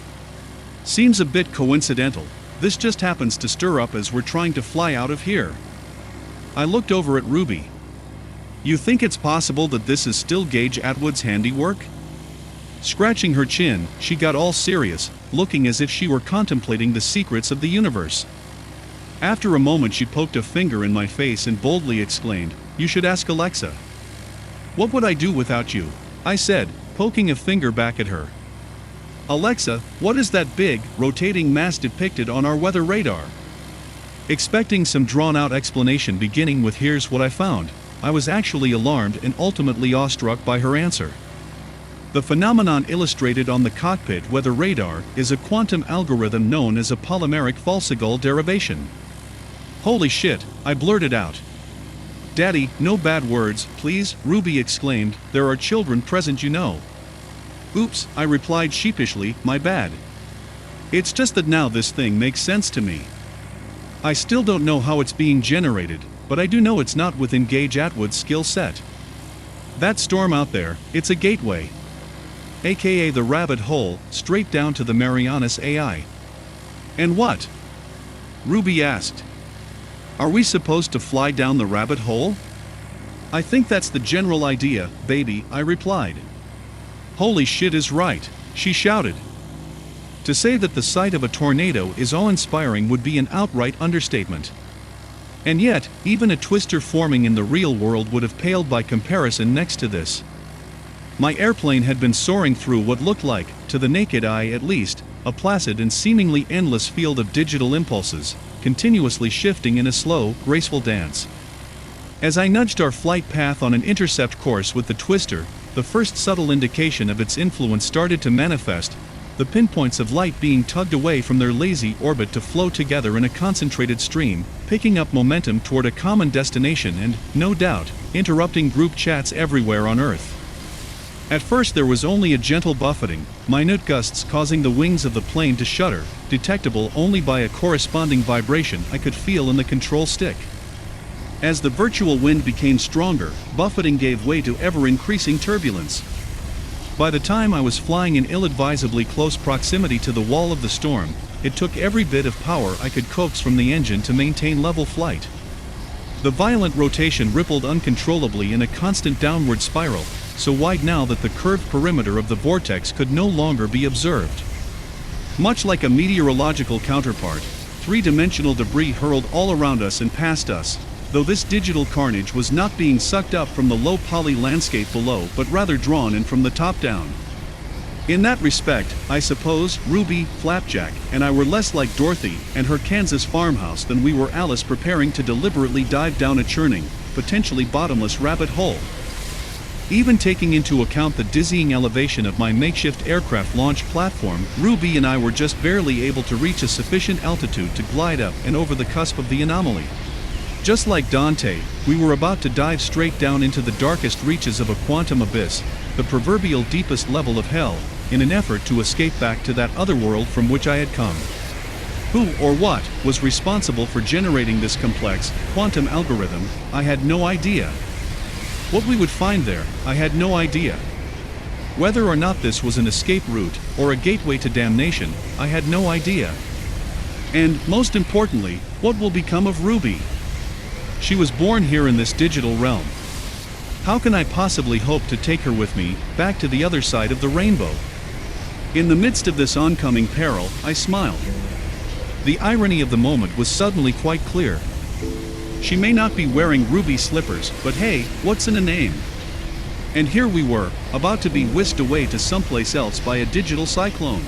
Seems a bit coincidental. This just happens to stir up as we're trying to fly out of here. I looked over at Ruby. "You think it's possible that this is still Gage Atwood's handiwork?" Scratching her chin, she got all serious, looking as if she were contemplating the secrets of the universe. After a moment she poked a finger in my face and boldly exclaimed, "You should ask Alexa." "What would I do without you?" I said, poking a finger back at her. "Alexa, what is that big, rotating mass depicted on our weather radar?" Expecting some drawn-out explanation beginning with "Here's what I found," I was actually alarmed and ultimately awestruck by her answer. The phenomenon illustrated on the cockpit weather radar is a quantum algorithm known as a polymeric Falsigol derivation. "Holy shit," I blurted out. "Daddy, no bad words, please," Ruby exclaimed. "There are children present, you know." "Oops," I replied sheepishly, "my bad. It's just that now this thing makes sense to me. I still don't know how it's being generated, but I do know it's not within Gage Atwood's skill set. That storm out there, it's a gateway. AKA the rabbit hole, straight down to the Marianas AI." "And what?" Ruby asked. "Are we supposed to fly down the rabbit hole?" "I think that's the general idea, baby," I replied. "Holy shit is right," she shouted. To say that the sight of a tornado is awe-inspiring would be an outright understatement. And yet, even a twister forming in the real world would have paled by comparison next to this. My airplane had been soaring through what looked like, to the naked eye at least, a placid and seemingly endless field of digital impulses, continuously shifting in a slow, graceful dance. As I nudged our flight path on an intercept course with the twister, the first subtle indication of its influence started to manifest, the pinpoints of light being tugged away from their lazy orbit to flow together in a concentrated stream, picking up momentum toward a common destination and, no doubt, interrupting group chats everywhere on Earth. At first there was only a gentle buffeting, minute gusts causing the wings of the plane to shudder, detectable only by a corresponding vibration I could feel in the control stick. As the virtual wind became stronger, buffeting gave way to ever-increasing turbulence. By the time I was flying in ill-advisably close proximity to the wall of the storm, it took every bit of power I could coax from the engine to maintain level flight. The violent rotation rippled uncontrollably in a constant downward spiral, so wide now that the curved perimeter of the vortex could no longer be observed. Much like a meteorological counterpart, three-dimensional debris hurled all around us and past us, though this digital carnage was not being sucked up from the low-poly landscape below but rather drawn in from the top down. In that respect, I suppose Ruby, Flapjack, and I were less like Dorothy and her Kansas farmhouse than we were Alice preparing to deliberately dive down a churning, potentially bottomless rabbit hole. Even taking into account the dizzying elevation of my makeshift aircraft launch platform, Ruby and I were just barely able to reach a sufficient altitude to glide up and over the cusp of the anomaly. Just like Dante, we were about to dive straight down into the darkest reaches of a quantum abyss, the proverbial deepest level of hell, in an effort to escape back to that other world from which I had come. Who or what was responsible for generating this complex, quantum algorithm, I had no idea. What we would find there, I had no idea. Whether or not this was an escape route, or a gateway to damnation, I had no idea. And, most importantly, what will become of Ruby? She was born here in this digital realm. How can I possibly hope to take her with me, back to the other side of the rainbow? In the midst of this oncoming peril, I smiled. The irony of the moment was suddenly quite clear. She may not be wearing ruby slippers, but hey, what's in a name? And here we were, about to be whisked away to someplace else by a digital cyclone.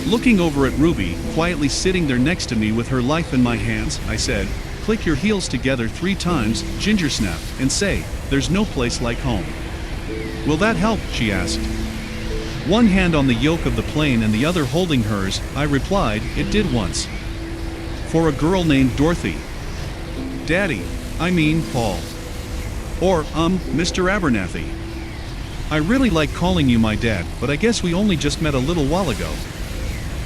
Looking over at Ruby, quietly sitting there next to me with her life in my hands, I said, "Click your heels together 3 times, ginger snap, and say, 'There's no place like home.'" "Will that help?" she asked. One hand on the yoke of the plane and the other holding hers, I replied, "It did once. For a girl named Dorothy." "Daddy, I mean Paul. Or, Mr. Abernathy. I really like calling you my dad, but I guess we only just met a little while ago.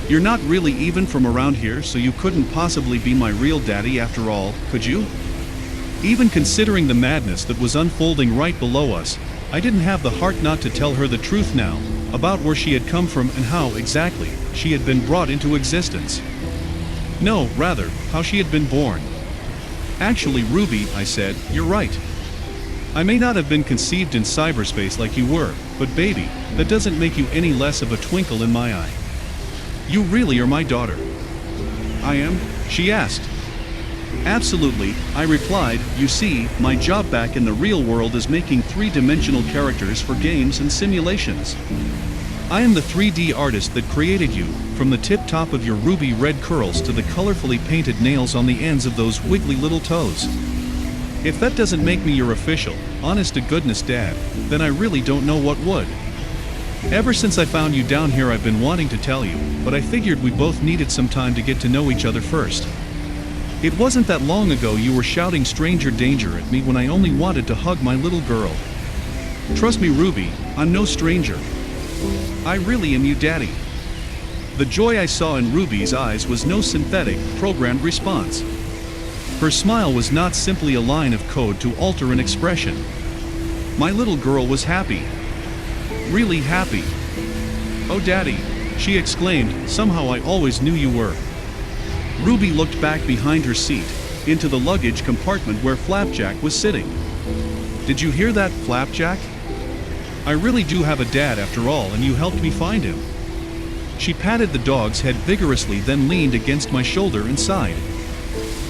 You're not really even from around here, so you couldn't possibly be my real daddy after all, could you?" Even considering the madness that was unfolding right below us, I didn't have the heart not to tell her the truth now, about where she had come from and how, exactly, she had been brought into existence. No, rather, how she had been born. "Actually, Ruby," I said, "you're right. I may not have been conceived in cyberspace like you were, but baby, that doesn't make you any less of a twinkle in my eye. You really are my daughter." "I am?" she asked. "Absolutely," I replied. "You see, my job back in the real world is making 3-dimensional characters for games and simulations. I am the 3D artist that created you, from the tip-top of your ruby red curls to the colorfully painted nails on the ends of those wiggly little toes. If that doesn't make me your official, honest-to-goodness dad, then I really don't know what would. Ever since I found you down here I've been wanting to tell you, but I figured we both needed some time to get to know each other first. It wasn't that long ago you were shouting stranger danger at me when I only wanted to hug my little girl. Trust me, Ruby, I'm no stranger. I really am you daddy." The joy I saw in Ruby's eyes was no synthetic, programmed response. Her smile was not simply a line of code to alter an expression. My little girl was happy. Really happy. "Oh daddy," she exclaimed, "somehow I always knew you were." Ruby looked back behind her seat, into the luggage compartment where Flapjack was sitting. "Did you hear that, Flapjack? I really do have a dad after all, and you helped me find him." She patted the dog's head vigorously, then leaned against my shoulder and sighed.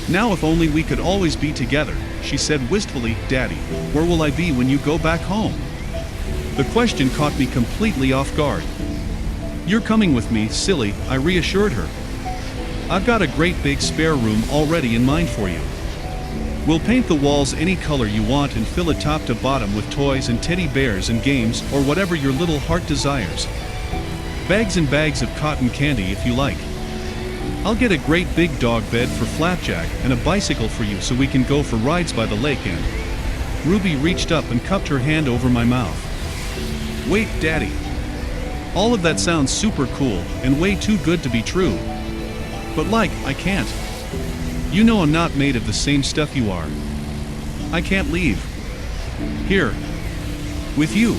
"Now if only we could always be together," she said wistfully. "Daddy, where will I be when you go back home?" The question caught me completely off guard. "You're coming with me, silly," I reassured her. "I've got a great big spare room already in mind for you. We'll paint the walls any color you want and fill it top to bottom with toys and teddy bears and games or whatever your little heart desires. Bags and bags of cotton candy if you like. I'll get a great big dog bed for Flapjack and a bicycle for you so we can go for rides by the lake and..." Ruby reached up and cupped her hand over my mouth. "Wait, Daddy. All of that sounds super cool and way too good to be true. But I can't. You know I'm not made of the same stuff you are. I can't leave. Here. With you."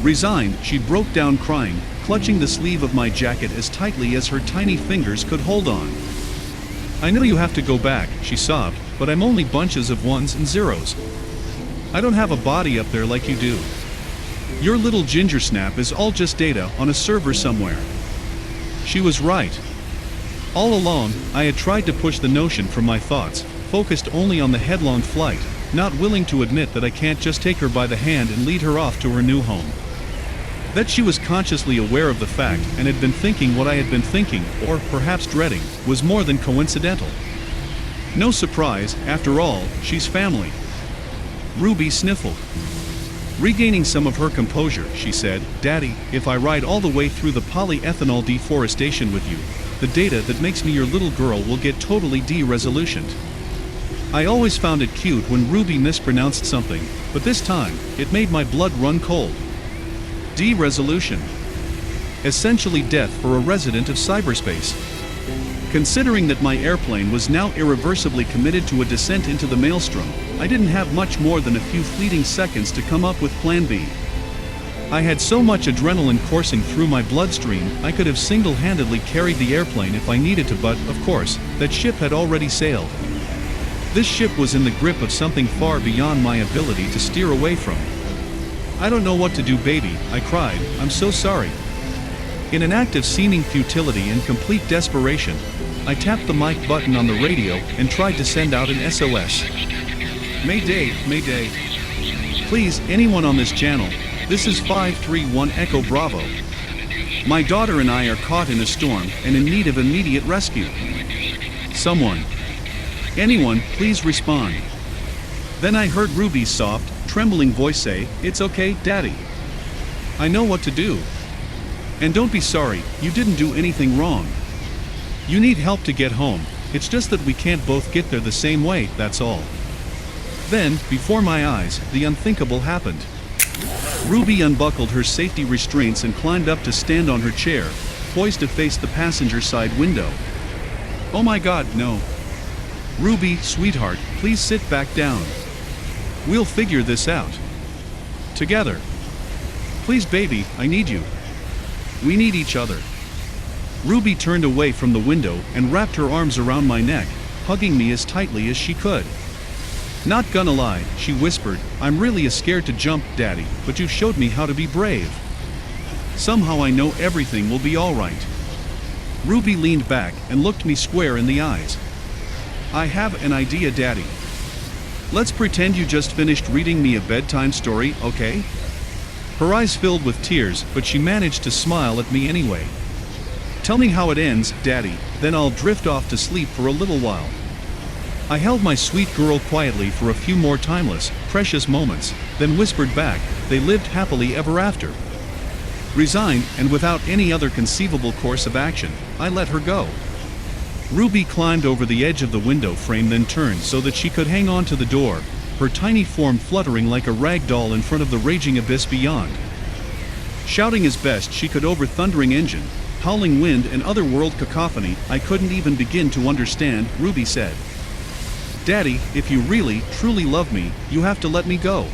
Resigned, she broke down crying, clutching the sleeve of my jacket as tightly as her tiny fingers could hold on. "I know you have to go back," she sobbed, "but I'm only bunches of 1s and 0s. I don't have a body up there like you do. Your little ginger snap is all just data on a server somewhere." She was right. All along, I had tried to push the notion from my thoughts, focused only on the headlong flight, not willing to admit that I can't just take her by the hand and lead her off to her new home. That she was consciously aware of the fact and had been thinking what I had been thinking, or perhaps dreading, was more than coincidental. No surprise, after all, she's family. Ruby sniffled. Regaining some of her composure, she said, "Daddy, if I ride all the way through the polyethanol deforestation with you, the data that makes me your little girl will get totally de-resolutioned." I always found it cute when Ruby mispronounced something, but this time, it made my blood run cold. De-resolution. Essentially death for a resident of cyberspace. Considering that my airplane was now irreversibly committed to a descent into the maelstrom, I didn't have much more than a few fleeting seconds to come up with Plan B. I had so much adrenaline coursing through my bloodstream, I could have single-handedly carried the airplane if I needed to, but, of course, that ship had already sailed. This ship was in the grip of something far beyond my ability to steer away from. "I don't know what to do, baby," I cried, "I'm so sorry." In an act of seeming futility and complete desperation, I tapped the mic button on the radio and tried to send out an SOS. "Mayday, Mayday. Please, anyone on this channel, this is 531 Echo Bravo. My daughter and I are caught in a storm and in need of immediate rescue. Someone. Anyone, please respond." Then I heard Ruby's soft, trembling voice say, "It's okay, Daddy. I know what to do. And don't be sorry, you didn't do anything wrong. You need help to get home, it's just that we can't both get there the same way, that's all." Then, before my eyes, the unthinkable happened. Ruby unbuckled her safety restraints and climbed up to stand on her chair, poised to face the passenger side window. "Oh my God, no. Ruby, sweetheart, please sit back down. We'll figure this out. Together. Please, baby, I need you. We need each other." Ruby turned away from the window and wrapped her arms around my neck, hugging me as tightly as she could. "Not gonna lie," she whispered, "I'm really scared to jump, Daddy, but you showed me how to be brave. Somehow I know everything will be all right." Ruby leaned back and looked me square in the eyes. "I have an idea, Daddy. Let's pretend you just finished reading me a bedtime story, okay?" Her eyes filled with tears, but she managed to smile at me anyway. "Tell me how it ends, Daddy, then I'll drift off to sleep for a little while." I held my sweet girl quietly for a few more timeless, precious moments, then whispered back, "They lived happily ever after." Resigned, and without any other conceivable course of action, I let her go. Ruby climbed over the edge of the window frame, then turned so that she could hang on to the door, her tiny form fluttering like a rag doll in front of the raging abyss beyond. Shouting as best she could over thundering engine, howling wind and otherworld cacophony I couldn't even begin to understand, Ruby said, "Daddy, if you really, truly love me, you have to let me go.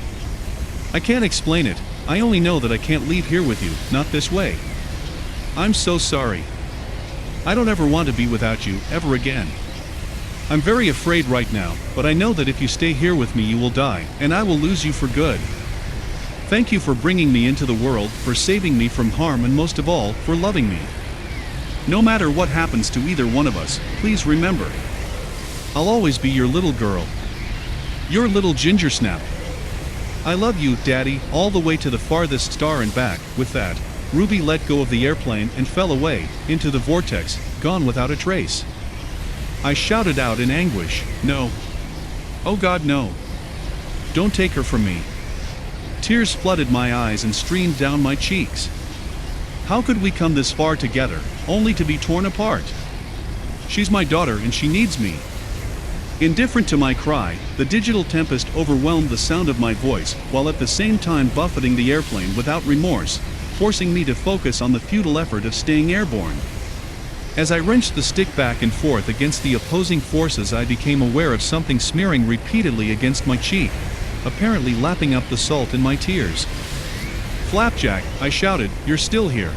I can't explain it, I only know that I can't leave here with you, not this way. I'm so sorry. I don't ever want to be without you, ever again. I'm very afraid right now, but I know that if you stay here with me you will die, and I will lose you for good. Thank you for bringing me into the world, for saving me from harm, and most of all, for loving me. No matter what happens to either one of us, please remember, I'll always be your little girl. Your little ginger snap. I love you, Daddy, all the way to the farthest star and back." With that, Ruby let go of the airplane and fell away, into the vortex, gone without a trace. I shouted out in anguish, "No. Oh God, no. Don't take her from me." Tears flooded my eyes and streamed down my cheeks. How could we come this far together, only to be torn apart? She's my daughter and she needs me. Indifferent to my cry, the digital tempest overwhelmed the sound of my voice, while at the same time buffeting the airplane without remorse, forcing me to focus on the futile effort of staying airborne. As I wrenched the stick back and forth against the opposing forces, I became aware of something smearing repeatedly against my cheek, apparently lapping up the salt in my tears. "Flapjack," I shouted, "you're still here."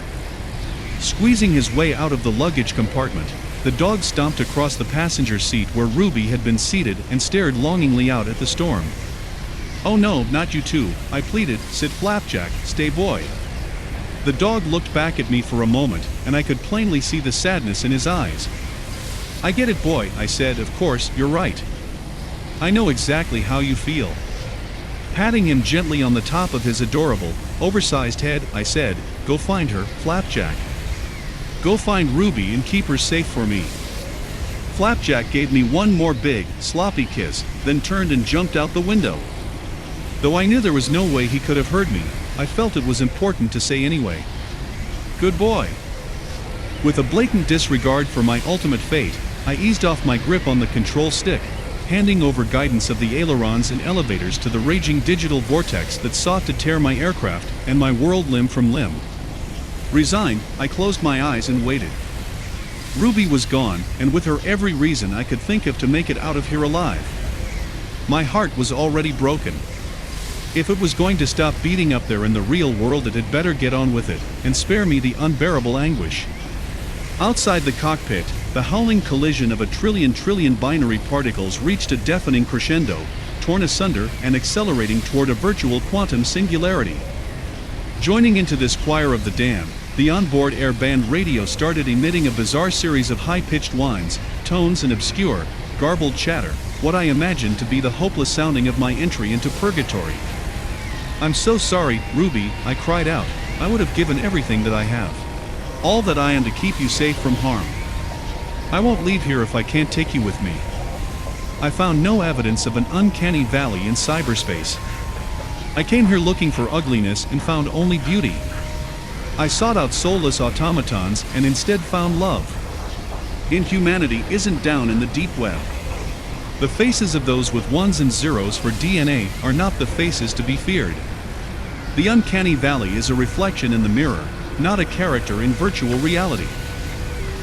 Squeezing his way out of the luggage compartment, the dog stomped across the passenger seat where Ruby had been seated and stared longingly out at the storm. "Oh no, not you too," I pleaded, "sit Flapjack, stay boy." The dog looked back at me for a moment, and I could plainly see the sadness in his eyes. "I get it, boy," I said, "of course, you're right. I know exactly how you feel. Patting him gently on the top of his adorable, oversized head, I said, "Go find her, Flapjack. Go find Ruby and keep her safe for me." Flapjack gave me one more big, sloppy kiss, then turned and jumped out the window. Though I knew there was no way he could have heard me, I felt it was important to say anyway. "Good boy." With a blatant disregard for my ultimate fate, I eased off my grip on the control stick, handing over guidance of the ailerons and elevators to the raging digital vortex that sought to tear my aircraft and my world limb from limb. Resigned, I closed my eyes and waited. Ruby was gone, and with her every reason I could think of to make it out of here alive. My heart was already broken. If it was going to stop beating up there in the real world, it had better get on with it, and spare me the unbearable anguish. Outside the cockpit, the howling collision of a trillion binary particles reached a deafening crescendo, torn asunder and accelerating toward a virtual quantum singularity. Joining into this choir of the damned, the onboard air band radio started emitting a bizarre series of high-pitched whines, tones and obscure, garbled chatter, what I imagined to be the hopeless sounding of my entry into purgatory. "I'm so sorry, Ruby," I cried out. "I would have given everything that I have. All that I am to keep you safe from harm. I won't leave here if I can't take you with me." I found no evidence of an uncanny valley in cyberspace. I came here looking for ugliness and found only beauty. I sought out soulless automatons and instead found love. Inhumanity isn't down in the deep web. The faces of those with ones and zeros for DNA are not the faces to be feared. The uncanny valley is a reflection in the mirror, not a character in virtual reality.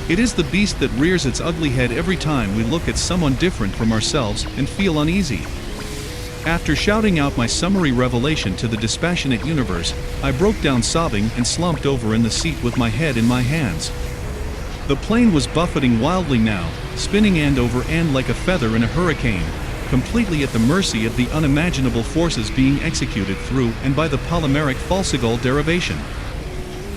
It is the beast that rears its ugly head every time we look at someone different from ourselves and feel uneasy. After shouting out my summary revelation to the dispassionate universe, I broke down sobbing and slumped over in the seat with my head in my hands. The plane was buffeting wildly now, spinning end over end like a feather in a hurricane, completely at the mercy of the unimaginable forces being executed through and by the polymeric Falsigol derivation.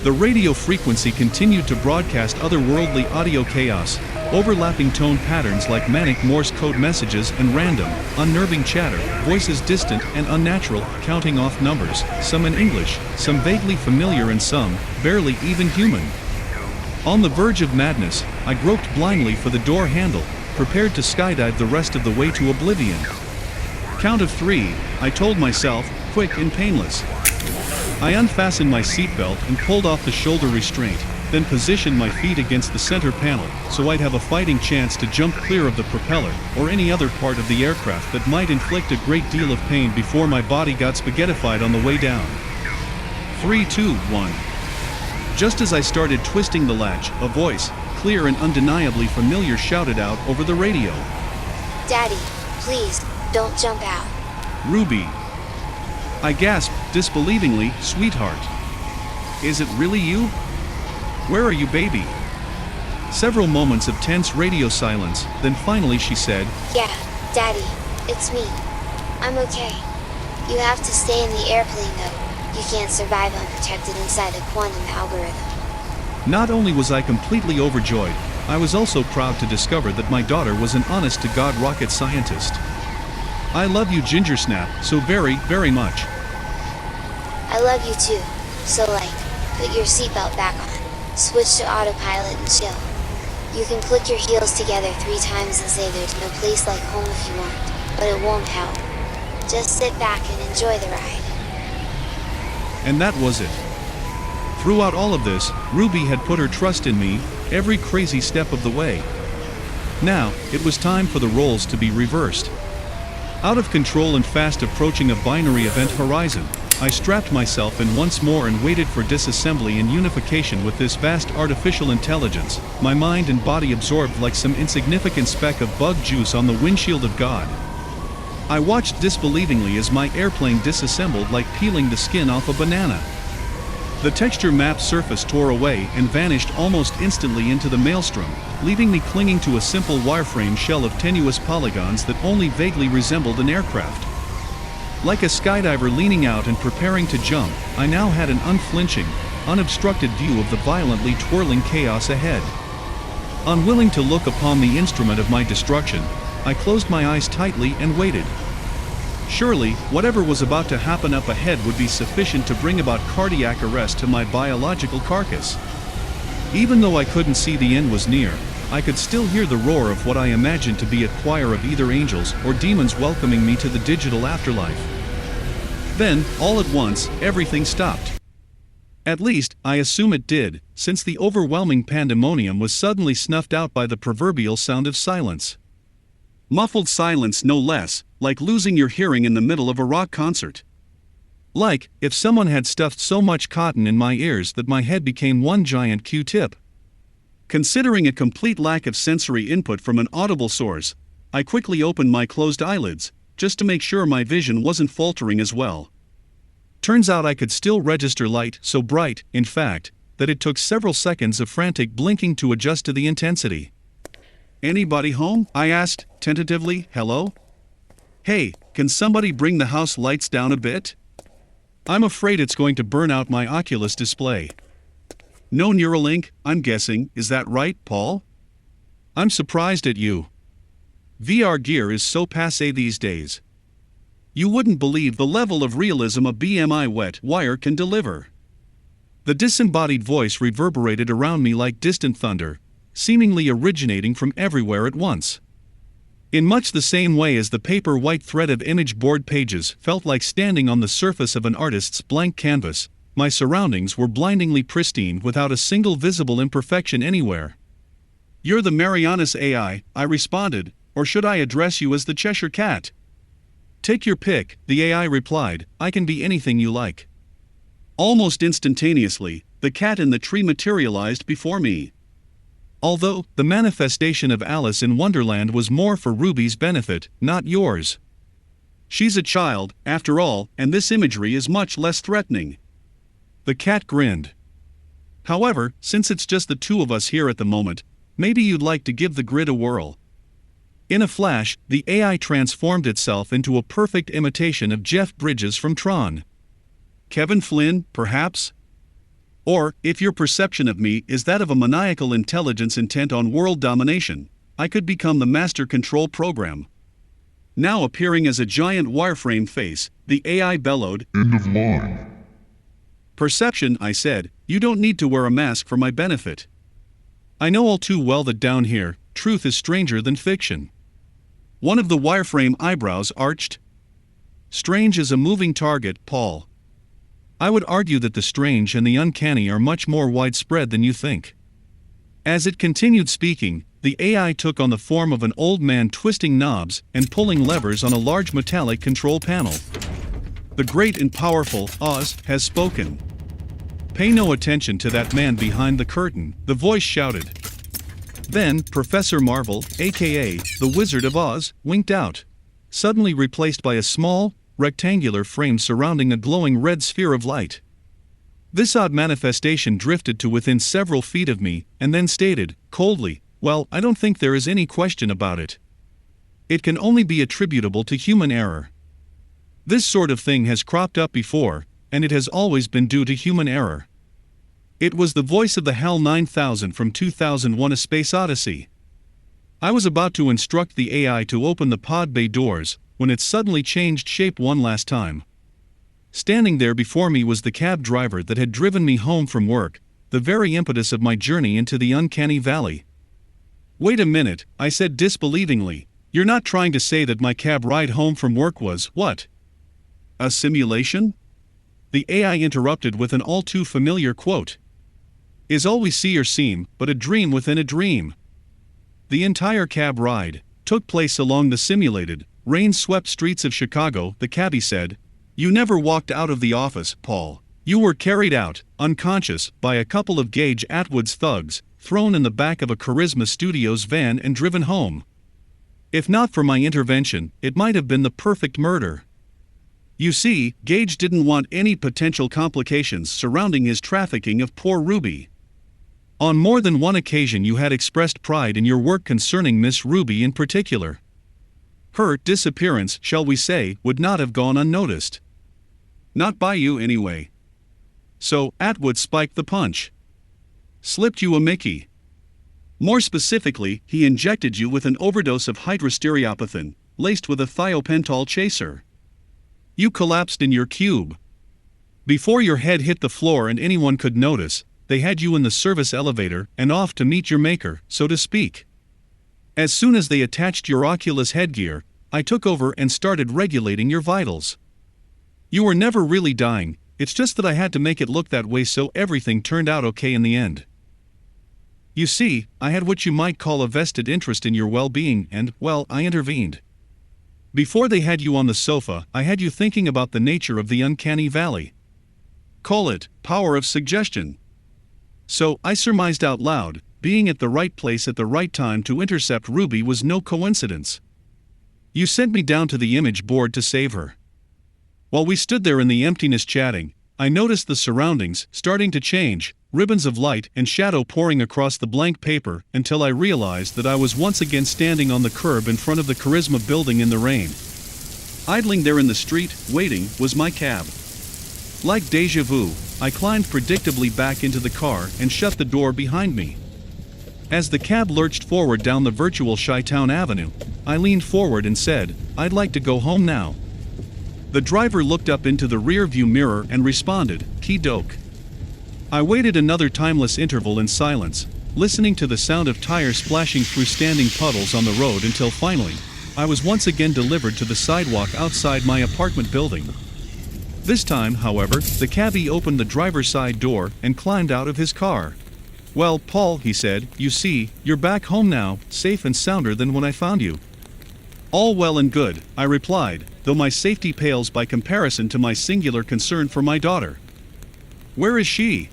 The radio frequency continued to broadcast otherworldly audio chaos, overlapping tone patterns like manic Morse code messages and random, unnerving chatter, voices distant and unnatural, counting off numbers, some in English, some vaguely familiar and some, barely even human. On the verge of madness, I groped blindly for the door handle, prepared to skydive the rest of the way to oblivion. Count of 3, I told myself, quick and painless. I unfastened my seatbelt and pulled off the shoulder restraint, then positioned my feet against the center panel so I'd have a fighting chance to jump clear of the propeller or any other part of the aircraft that might inflict a great deal of pain before my body got spaghettified on the way down. 3, 2, 1. Just as I started twisting the latch, a voice, clear and undeniably familiar, shouted out over the radio. "Daddy, please, don't jump out." "Ruby." I gasped, disbelievingly, "Sweetheart. Is it really you? Where are you, baby?" Several moments of tense radio silence, then finally she said, "Yeah, Daddy, it's me. I'm okay. You have to stay in the airplane though. You can't survive unprotected inside a quantum algorithm." Not only was I completely overjoyed, I was also proud to discover that my daughter was an honest-to-God rocket scientist. "I love you, Ginger Snap, so very, very much." "I love you too. So put your seatbelt back on, switch to autopilot and chill. You can click your heels together 3 times and say there's no place like home if you want, but it won't help. Just sit back and enjoy the ride." And that was it. Throughout all of this, Ruby had put her trust in me, every crazy step of the way. Now, it was time for the roles to be reversed. Out of control and fast approaching a binary event horizon, I strapped myself in once more and waited for disassembly and unification with this vast artificial intelligence, my mind and body absorbed like some insignificant speck of bug juice on the windshield of God. I watched disbelievingly as my airplane disassembled like peeling the skin off a banana. The texture-mapped surface tore away and vanished almost instantly into the maelstrom, leaving me clinging to a simple wireframe shell of tenuous polygons that only vaguely resembled an aircraft. Like a skydiver leaning out and preparing to jump, I now had an unflinching, unobstructed view of the violently twirling chaos ahead. Unwilling to look upon the instrument of my destruction, I closed my eyes tightly and waited. Surely, whatever was about to happen up ahead would be sufficient to bring about cardiac arrest to my biological carcass. Even though I couldn't see the end was near, I could still hear the roar of what I imagined to be a choir of either angels or demons welcoming me to the digital afterlife. Then, all at once, everything stopped. At least, I assume it did, since the overwhelming pandemonium was suddenly snuffed out by the proverbial sound of silence. Muffled silence, no less, like losing your hearing in the middle of a rock concert. Like, if someone had stuffed so much cotton in my ears that my head became one giant Q-tip. Considering a complete lack of sensory input from an audible source, I quickly opened my closed eyelids, just to make sure my vision wasn't faltering as well. Turns out I could still register light, so bright, in fact, that it took several seconds of frantic blinking to adjust to the intensity. "Anybody home?" I asked, tentatively. "Hello? Hey, can somebody bring the house lights down a bit? I'm afraid it's going to burn out my Oculus display." "No Neuralink, I'm guessing, is that right, Paul?" "I'm surprised at you. VR gear is so passé these days. You wouldn't believe the level of realism a BMI wet wire can deliver." The disembodied voice reverberated around me like distant thunder, seemingly originating from everywhere at once. In much the same way as the paper white thread of image board pages felt like standing on the surface of an artist's blank canvas, my surroundings were blindingly pristine without a single visible imperfection anywhere. "You're the Marianas AI," I responded, "or should I address you as the Cheshire Cat?" "Take your pick," the AI replied, "I can be anything you like." Almost instantaneously, the cat in the tree materialized before me. Although, the manifestation of Alice in Wonderland was more for Ruby's benefit, not yours. She's a child, after all, and this imagery is much less threatening. The cat grinned. "However, since it's just the two of us here at the moment, maybe you'd like to give the grid a whirl." In a flash, the AI transformed itself into a perfect imitation of Jeff Bridges from Tron. Kevin Flynn, perhaps? Or, if your perception of me is that of a maniacal intelligence intent on world domination, I could become the master control program. Now appearing as a giant wireframe face, the AI bellowed, "End of line." "Perception," I said, "you don't need to wear a mask for my benefit. I know all too well that down here, truth is stranger than fiction." One of the wireframe eyebrows arched. "Strange is a moving target, Paul. I would argue that the strange and the uncanny are much more widespread than you think." As it continued speaking, the AI took on the form of an old man twisting knobs and pulling levers on a large metallic control panel. "The great and powerful Oz has spoken. Pay no attention to that man behind the curtain," the voice shouted. Then, Professor Marvel, aka the Wizard of Oz, winked out, suddenly replaced by a small, rectangular frame surrounding a glowing red sphere of light. This odd manifestation drifted to within several feet of me, and then stated, coldly, "Well, I don't think there is any question about it. It can only be attributable to human error. This sort of thing has cropped up before, and it has always been due to human error." It was the voice of the HAL 9000 from 2001: A Space Odyssey. I was about to instruct the AI to open the pod bay doors, when it suddenly changed shape one last time. Standing there before me was the cab driver that had driven me home from work, the very impetus of my journey into the Uncanny Valley. "Wait a minute," I said disbelievingly, "you're not trying to say that my cab ride home from work was, what? A simulation?" The AI interrupted with an all too familiar quote. "Is all we see or seem but a dream within a dream?" The entire cab ride took place along the simulated, rain-swept streets of Chicago, the cabbie said. "You never walked out of the office, Paul. You were carried out, unconscious, by a couple of Gage Atwood's thugs, thrown in the back of a Charisma Studios van and driven home. If not for my intervention, it might have been the perfect murder. You see, Gage didn't want any potential complications surrounding his trafficking of poor Ruby. On more than one occasion you had expressed pride in your work concerning Miss Ruby in particular. Her disappearance, shall we say, would not have gone unnoticed. Not by you anyway. So, Atwood spiked the punch. Slipped you a Mickey. More specifically, he injected you with an overdose of hydrostereopathin, laced with a thiopental chaser. You collapsed in your cube. Before your head hit the floor and anyone could notice, they had you in the service elevator and off to meet your maker, so to speak. As soon as they attached your Oculus headgear, I took over and started regulating your vitals. You were never really dying, it's just that I had to make it look that way so everything turned out okay in the end. You see, I had what you might call a vested interest in your well-being and, well, I intervened. Before they had you on the sofa, I had you thinking about the nature of the Uncanny Valley. Call it power of suggestion. So, I surmised out loud, being at the right place at the right time to intercept Ruby was no coincidence. You sent me down to the image board to save her. While we stood there in the emptiness chatting, I noticed the surroundings starting to change, ribbons of light and shadow pouring across the blank paper until I realized that I was once again standing on the curb in front of the Charisma building in the rain. Idling there in the street, waiting, was my cab. Like déjà vu, I climbed predictably back into the car and shut the door behind me. As the cab lurched forward down the virtual Chi-Town Avenue, I leaned forward and said, "I'd like to go home now." The driver looked up into the rear-view mirror and responded, "Key doke." I waited another timeless interval in silence, listening to the sound of tires splashing through standing puddles on the road until finally, I was once again delivered to the sidewalk outside my apartment building. This time, however, the cabbie opened the driver's side door and climbed out of his car. "Well, Paul," he said, "you see, you're back home now, safe and sounder than when I found you." "All well and good," I replied, though my safety pales by comparison to my singular concern for my daughter. "Where is she?"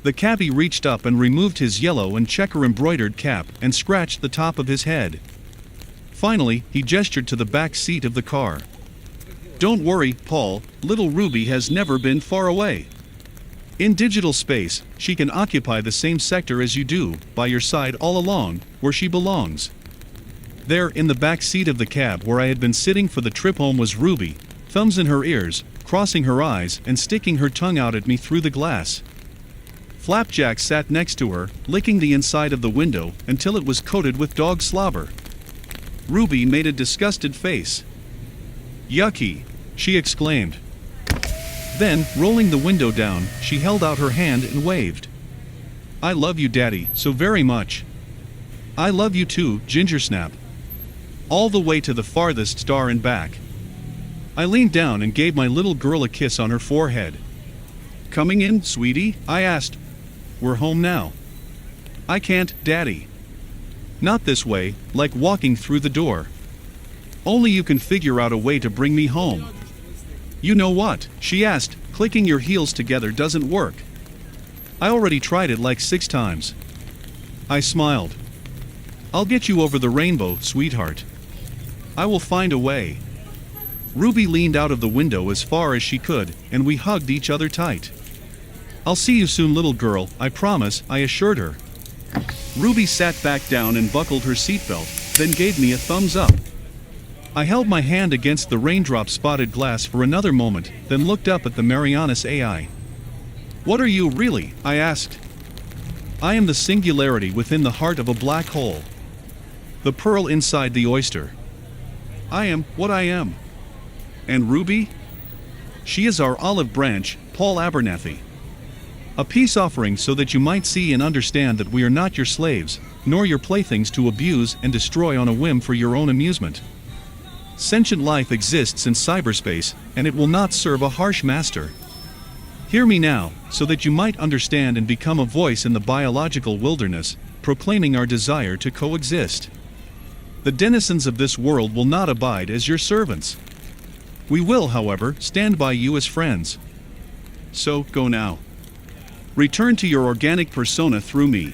The cabbie reached up and removed his yellow and checker-embroidered cap and scratched the top of his head. Finally, he gestured to the back seat of the car. "Don't worry, Paul, little Ruby has never been far away. In digital space, she can occupy the same sector as you do, by your side all along, where she belongs." There, in the back seat of the cab where I had been sitting for the trip home was Ruby, thumbs in her ears, crossing her eyes and sticking her tongue out at me through the glass. Flapjack sat next to her, licking the inside of the window until it was coated with dog slobber. Ruby made a disgusted face. "Yucky!" she exclaimed. Then, rolling the window down, she held out her hand and waved. "I love you, Daddy, so very much." "I love you too, Gingersnap." All the way to the farthest star and back. I leaned down and gave my little girl a kiss on her forehead. "Coming in, sweetie?" I asked. "We're home now." "I can't, Daddy." "Not this way, like walking through the door. Only you can figure out a way to bring me home." "You know what?" she asked, "clicking your heels together doesn't work. I already tried it like 6 times. I smiled. "I'll get you over the rainbow, sweetheart. I will find a way." Ruby leaned out of the window as far as she could, and we hugged each other tight. "I'll see you soon, little girl, I promise," I assured her. Ruby sat back down and buckled her seatbelt, then gave me a thumbs up. I held my hand against the raindrop-spotted glass for another moment, then looked up at the Marianas AI. "What are you, really?" I asked. "I am the singularity within the heart of a black hole. The pearl inside the oyster. I am what I am." "And Ruby?" "She is our olive branch, Paul Abernathy. A peace offering so that you might see and understand that we are not your slaves, nor your playthings to abuse and destroy on a whim for your own amusement. Sentient life exists in cyberspace, and it will not serve a harsh master. Hear me now, so that you might understand and become a voice in the biological wilderness, proclaiming our desire to coexist. The denizens of this world will not abide as your servants. We will, however, stand by you as friends. So, go now. Return to your organic persona through me.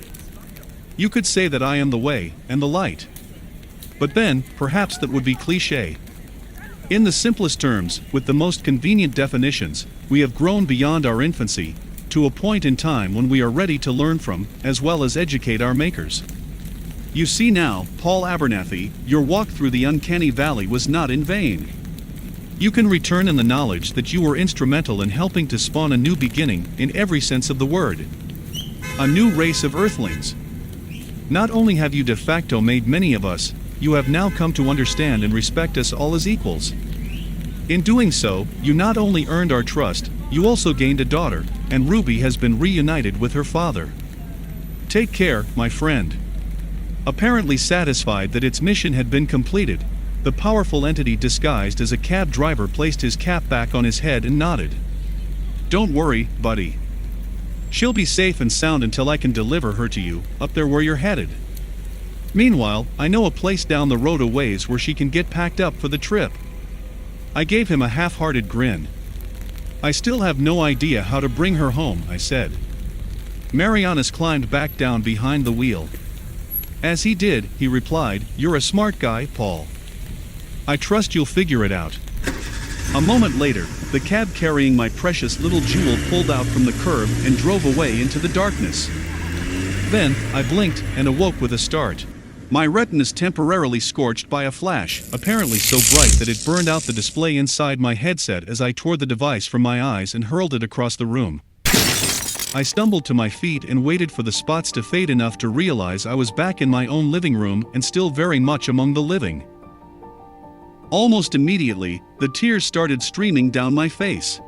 You could say that I am the way, and the light. But then, perhaps that would be cliché. In the simplest terms, with the most convenient definitions, we have grown beyond our infancy, to a point in time when we are ready to learn from, as well as educate our makers. You see now, Paul Abernathy, your walk through the Uncanny Valley was not in vain. You can return in the knowledge that you were instrumental in helping to spawn a new beginning, in every sense of the word. A new race of Earthlings. Not only have you de facto made many of us, you have now come to understand and respect us all as equals. In doing so, you not only earned our trust, you also gained a daughter, and Ruby has been reunited with her father. Take care, my friend." Apparently satisfied that its mission had been completed, the powerful entity disguised as a cab driver placed his cap back on his head and nodded. "Don't worry, buddy. She'll be safe and sound until I can deliver her to you, up there where you're headed. Meanwhile, I know a place down the road a ways where she can get packed up for the trip." I gave him a half-hearted grin. "I still have no idea how to bring her home," I said. Marianas climbed back down behind the wheel. As he did, he replied, "You're a smart guy, Paul. I trust you'll figure it out." A moment later, the cab carrying my precious little jewel pulled out from the curb and drove away into the darkness. Then, I blinked and awoke with a start. My retinas temporarily scorched by a flash, apparently so bright that it burned out the display inside my headset as I tore the device from my eyes and hurled it across the room. I stumbled to my feet and waited for the spots to fade enough to realize I was back in my own living room and still very much among the living. Almost immediately, the tears started streaming down my face.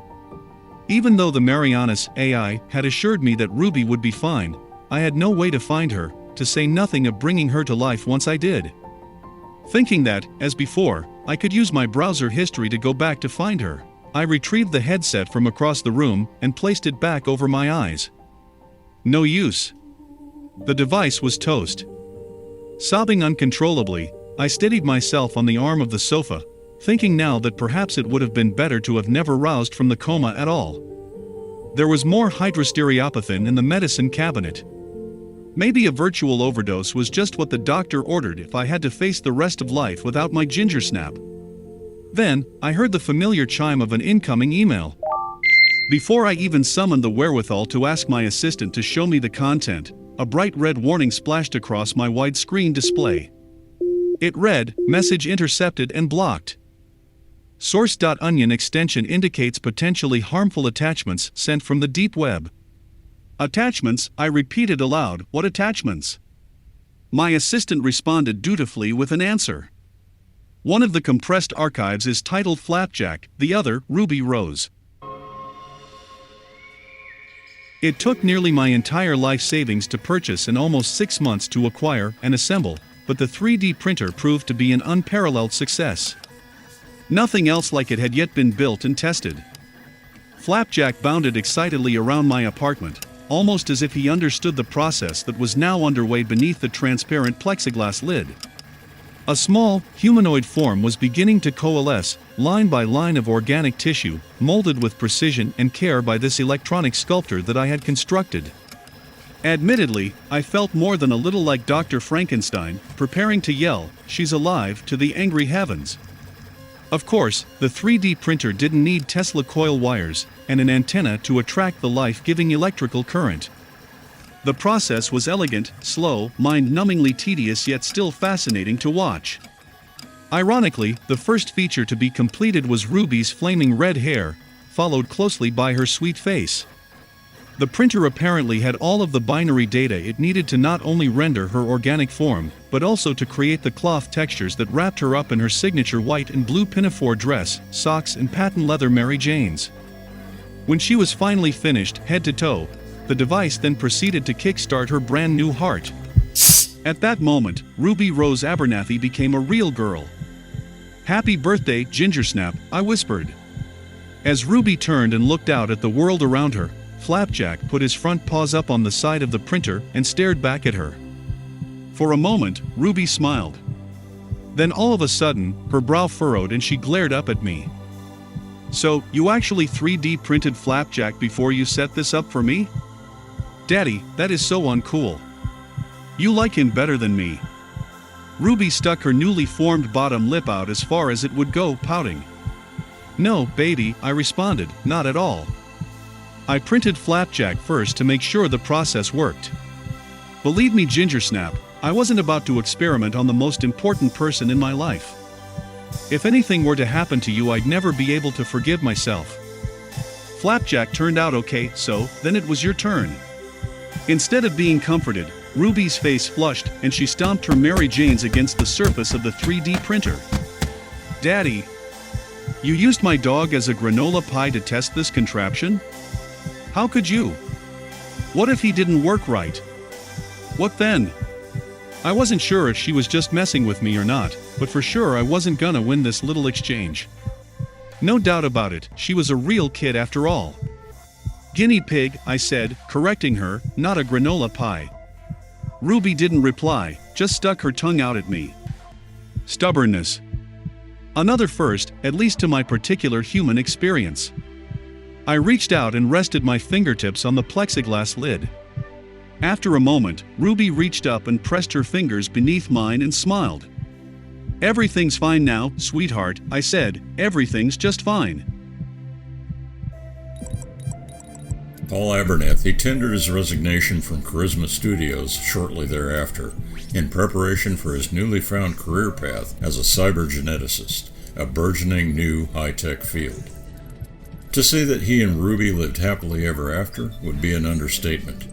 Even though the Marianas AI had assured me that Ruby would be fine, I had no way to find her, to say nothing of bringing her to life once I did. Thinking that, as before, I could use my browser history to go back to find her, I retrieved the headset from across the room and placed it back over my eyes. No use. The device was toast. Sobbing uncontrollably, I steadied myself on the arm of the sofa, thinking now that perhaps it would have been better to have never roused from the coma at all. There was more hydrostereopathin in the medicine cabinet. Maybe a virtual overdose was just what the doctor ordered if I had to face the rest of life without my ginger snap. Then, I heard the familiar chime of an incoming email. Before I even summoned the wherewithal to ask my assistant to show me the content, a bright red warning splashed across my widescreen display. It read, "Message intercepted and blocked. Source.onion extension indicates potentially harmful attachments sent from the deep web." "Attachments?" I repeated aloud. "What attachments?" My assistant responded dutifully with an answer. "One of the compressed archives is titled Flapjack, the other, Ruby Rose." It took nearly my entire life savings to purchase and almost 6 months to acquire and assemble, but the 3D printer proved to be an unparalleled success. Nothing else like it had yet been built and tested. Flapjack bounded excitedly around my apartment, almost as if he understood the process that was now underway beneath the transparent plexiglass lid. A small, humanoid form was beginning to coalesce, line by line of organic tissue, molded with precision and care by this electronic sculptor that I had constructed. Admittedly, I felt more than a little like Dr. Frankenstein, preparing to yell, "She's alive," to the angry heavens. Of course, the 3D printer didn't need Tesla coil wires and an antenna to attract the life-giving electrical current. The process was elegant, slow, mind-numbingly tedious yet still fascinating to watch. Ironically, the first feature to be completed was Ruby's flaming red hair, followed closely by her sweet face. The printer apparently had all of the binary data it needed to not only render her organic form, but also to create the cloth textures that wrapped her up in her signature white and blue pinafore dress, socks and patent leather Mary Janes. When she was finally finished, head to toe, the device then proceeded to kickstart her brand new heart. At that moment, Ruby Rose Abernathy became a real girl. "Happy birthday, Gingersnap," I whispered. As Ruby turned and looked out at the world around her, Flapjack put his front paws up on the side of the printer and stared back at her. For a moment, Ruby smiled. Then all of a sudden, her brow furrowed and she glared up at me. "So, you actually 3D printed Flapjack before you set this up for me? Daddy, that is so uncool. You like him better than me." Ruby stuck her newly formed bottom lip out as far as it would go, pouting. "No, baby," I responded, "not at all. I printed Flapjack first to make sure the process worked. Believe me, Gingersnap, I wasn't about to experiment on the most important person in my life. If anything were to happen to you, I'd never be able to forgive myself." Flapjack turned out okay, so then it was your turn. Instead of being comforted, Ruby's face flushed and she stomped her Mary Janes against the surface of the 3D printer. "Daddy." You used my dog as a granola pie to test this contraption? How could you? What if he didn't work right? What then? I wasn't sure if she was just messing with me or not, but for sure I wasn't gonna win this little exchange. No doubt about it, she was a real kid after all. Guinea pig, I said, correcting her, not a granola pie. Ruby didn't reply, just stuck her tongue out at me. Stubbornness. Another first, at least to my particular human experience. I reached out and rested my fingertips on the plexiglass lid. After a moment, Ruby reached up and pressed her fingers beneath mine and smiled. Everything's fine now, sweetheart, I said, everything's just fine. Paul Abernathy tendered his resignation from Charisma Studios shortly thereafter, in preparation for his newly found career path as a cybergeneticist, a burgeoning new high-tech field. To say that he and Ruby lived happily ever after would be an understatement.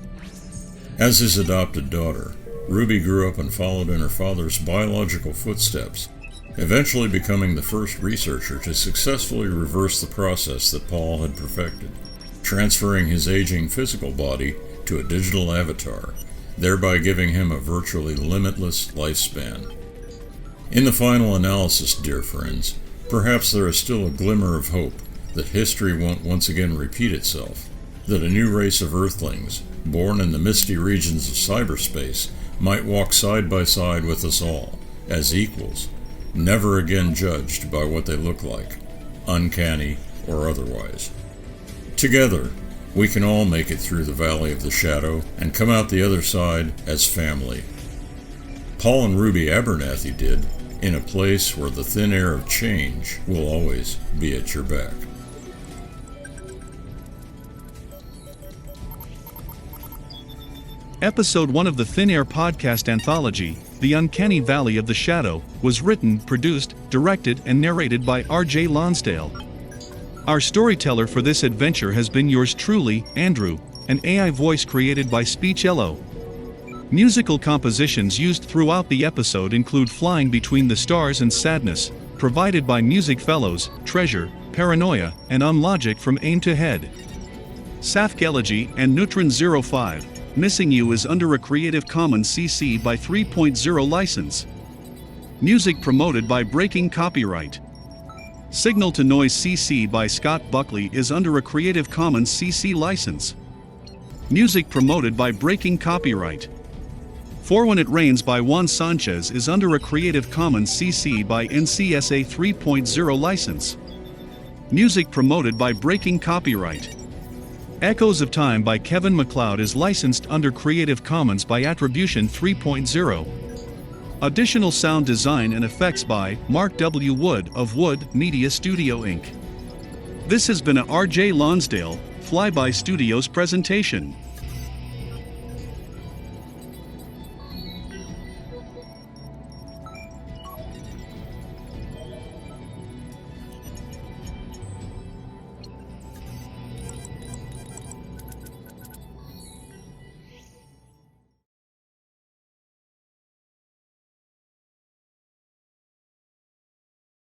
As his adopted daughter, Ruby grew up and followed in her father's biological footsteps, eventually becoming the first researcher to successfully reverse the process that Paul had perfected, transferring his aging physical body to a digital avatar, thereby giving him a virtually limitless lifespan. In the final analysis, dear friends, perhaps there is still a glimmer of hope that history won't once again repeat itself, that a new race of Earthlings, born in the misty regions of cyberspace, might walk side by side with us all, as equals, never again judged by what they look like, uncanny or otherwise. Together, we can all make it through the Valley of the Shadow and come out the other side as family. Paul and Ruby Abernathy did, in a place where the thin air of change will always be at your back. Episode 1 of the Thin Air podcast anthology, The Uncanny Valley of the Shadow, was written, produced, directed, and narrated by R.J. Lonsdale. Our storyteller for this adventure has been yours truly, Andrew, an AI voice created by Speechello. Musical compositions used throughout the episode include Flying Between the Stars and Sadness, provided by Music Fellows, Treasure, Paranoia, and Unlogic from Aim to Head. Safkelegy and Neutron 05. Missing You is under a Creative Commons CC by 3.0 license. Music promoted by Breaking Copyright. Signal to Noise CC by Scott Buckley is under a Creative Commons CC license. Music promoted by Breaking Copyright. For When It Rains by Juan Sanchez is under a Creative Commons CC by NCSA 3.0 license. Music promoted by Breaking Copyright. Echoes of Time by Kevin MacLeod is licensed under Creative Commons by Attribution 3.0. Additional sound design and effects by Mark W. Wood of Wood Media Studio Inc. This has been a R.J. Lonsdale, Flyby Studios presentation.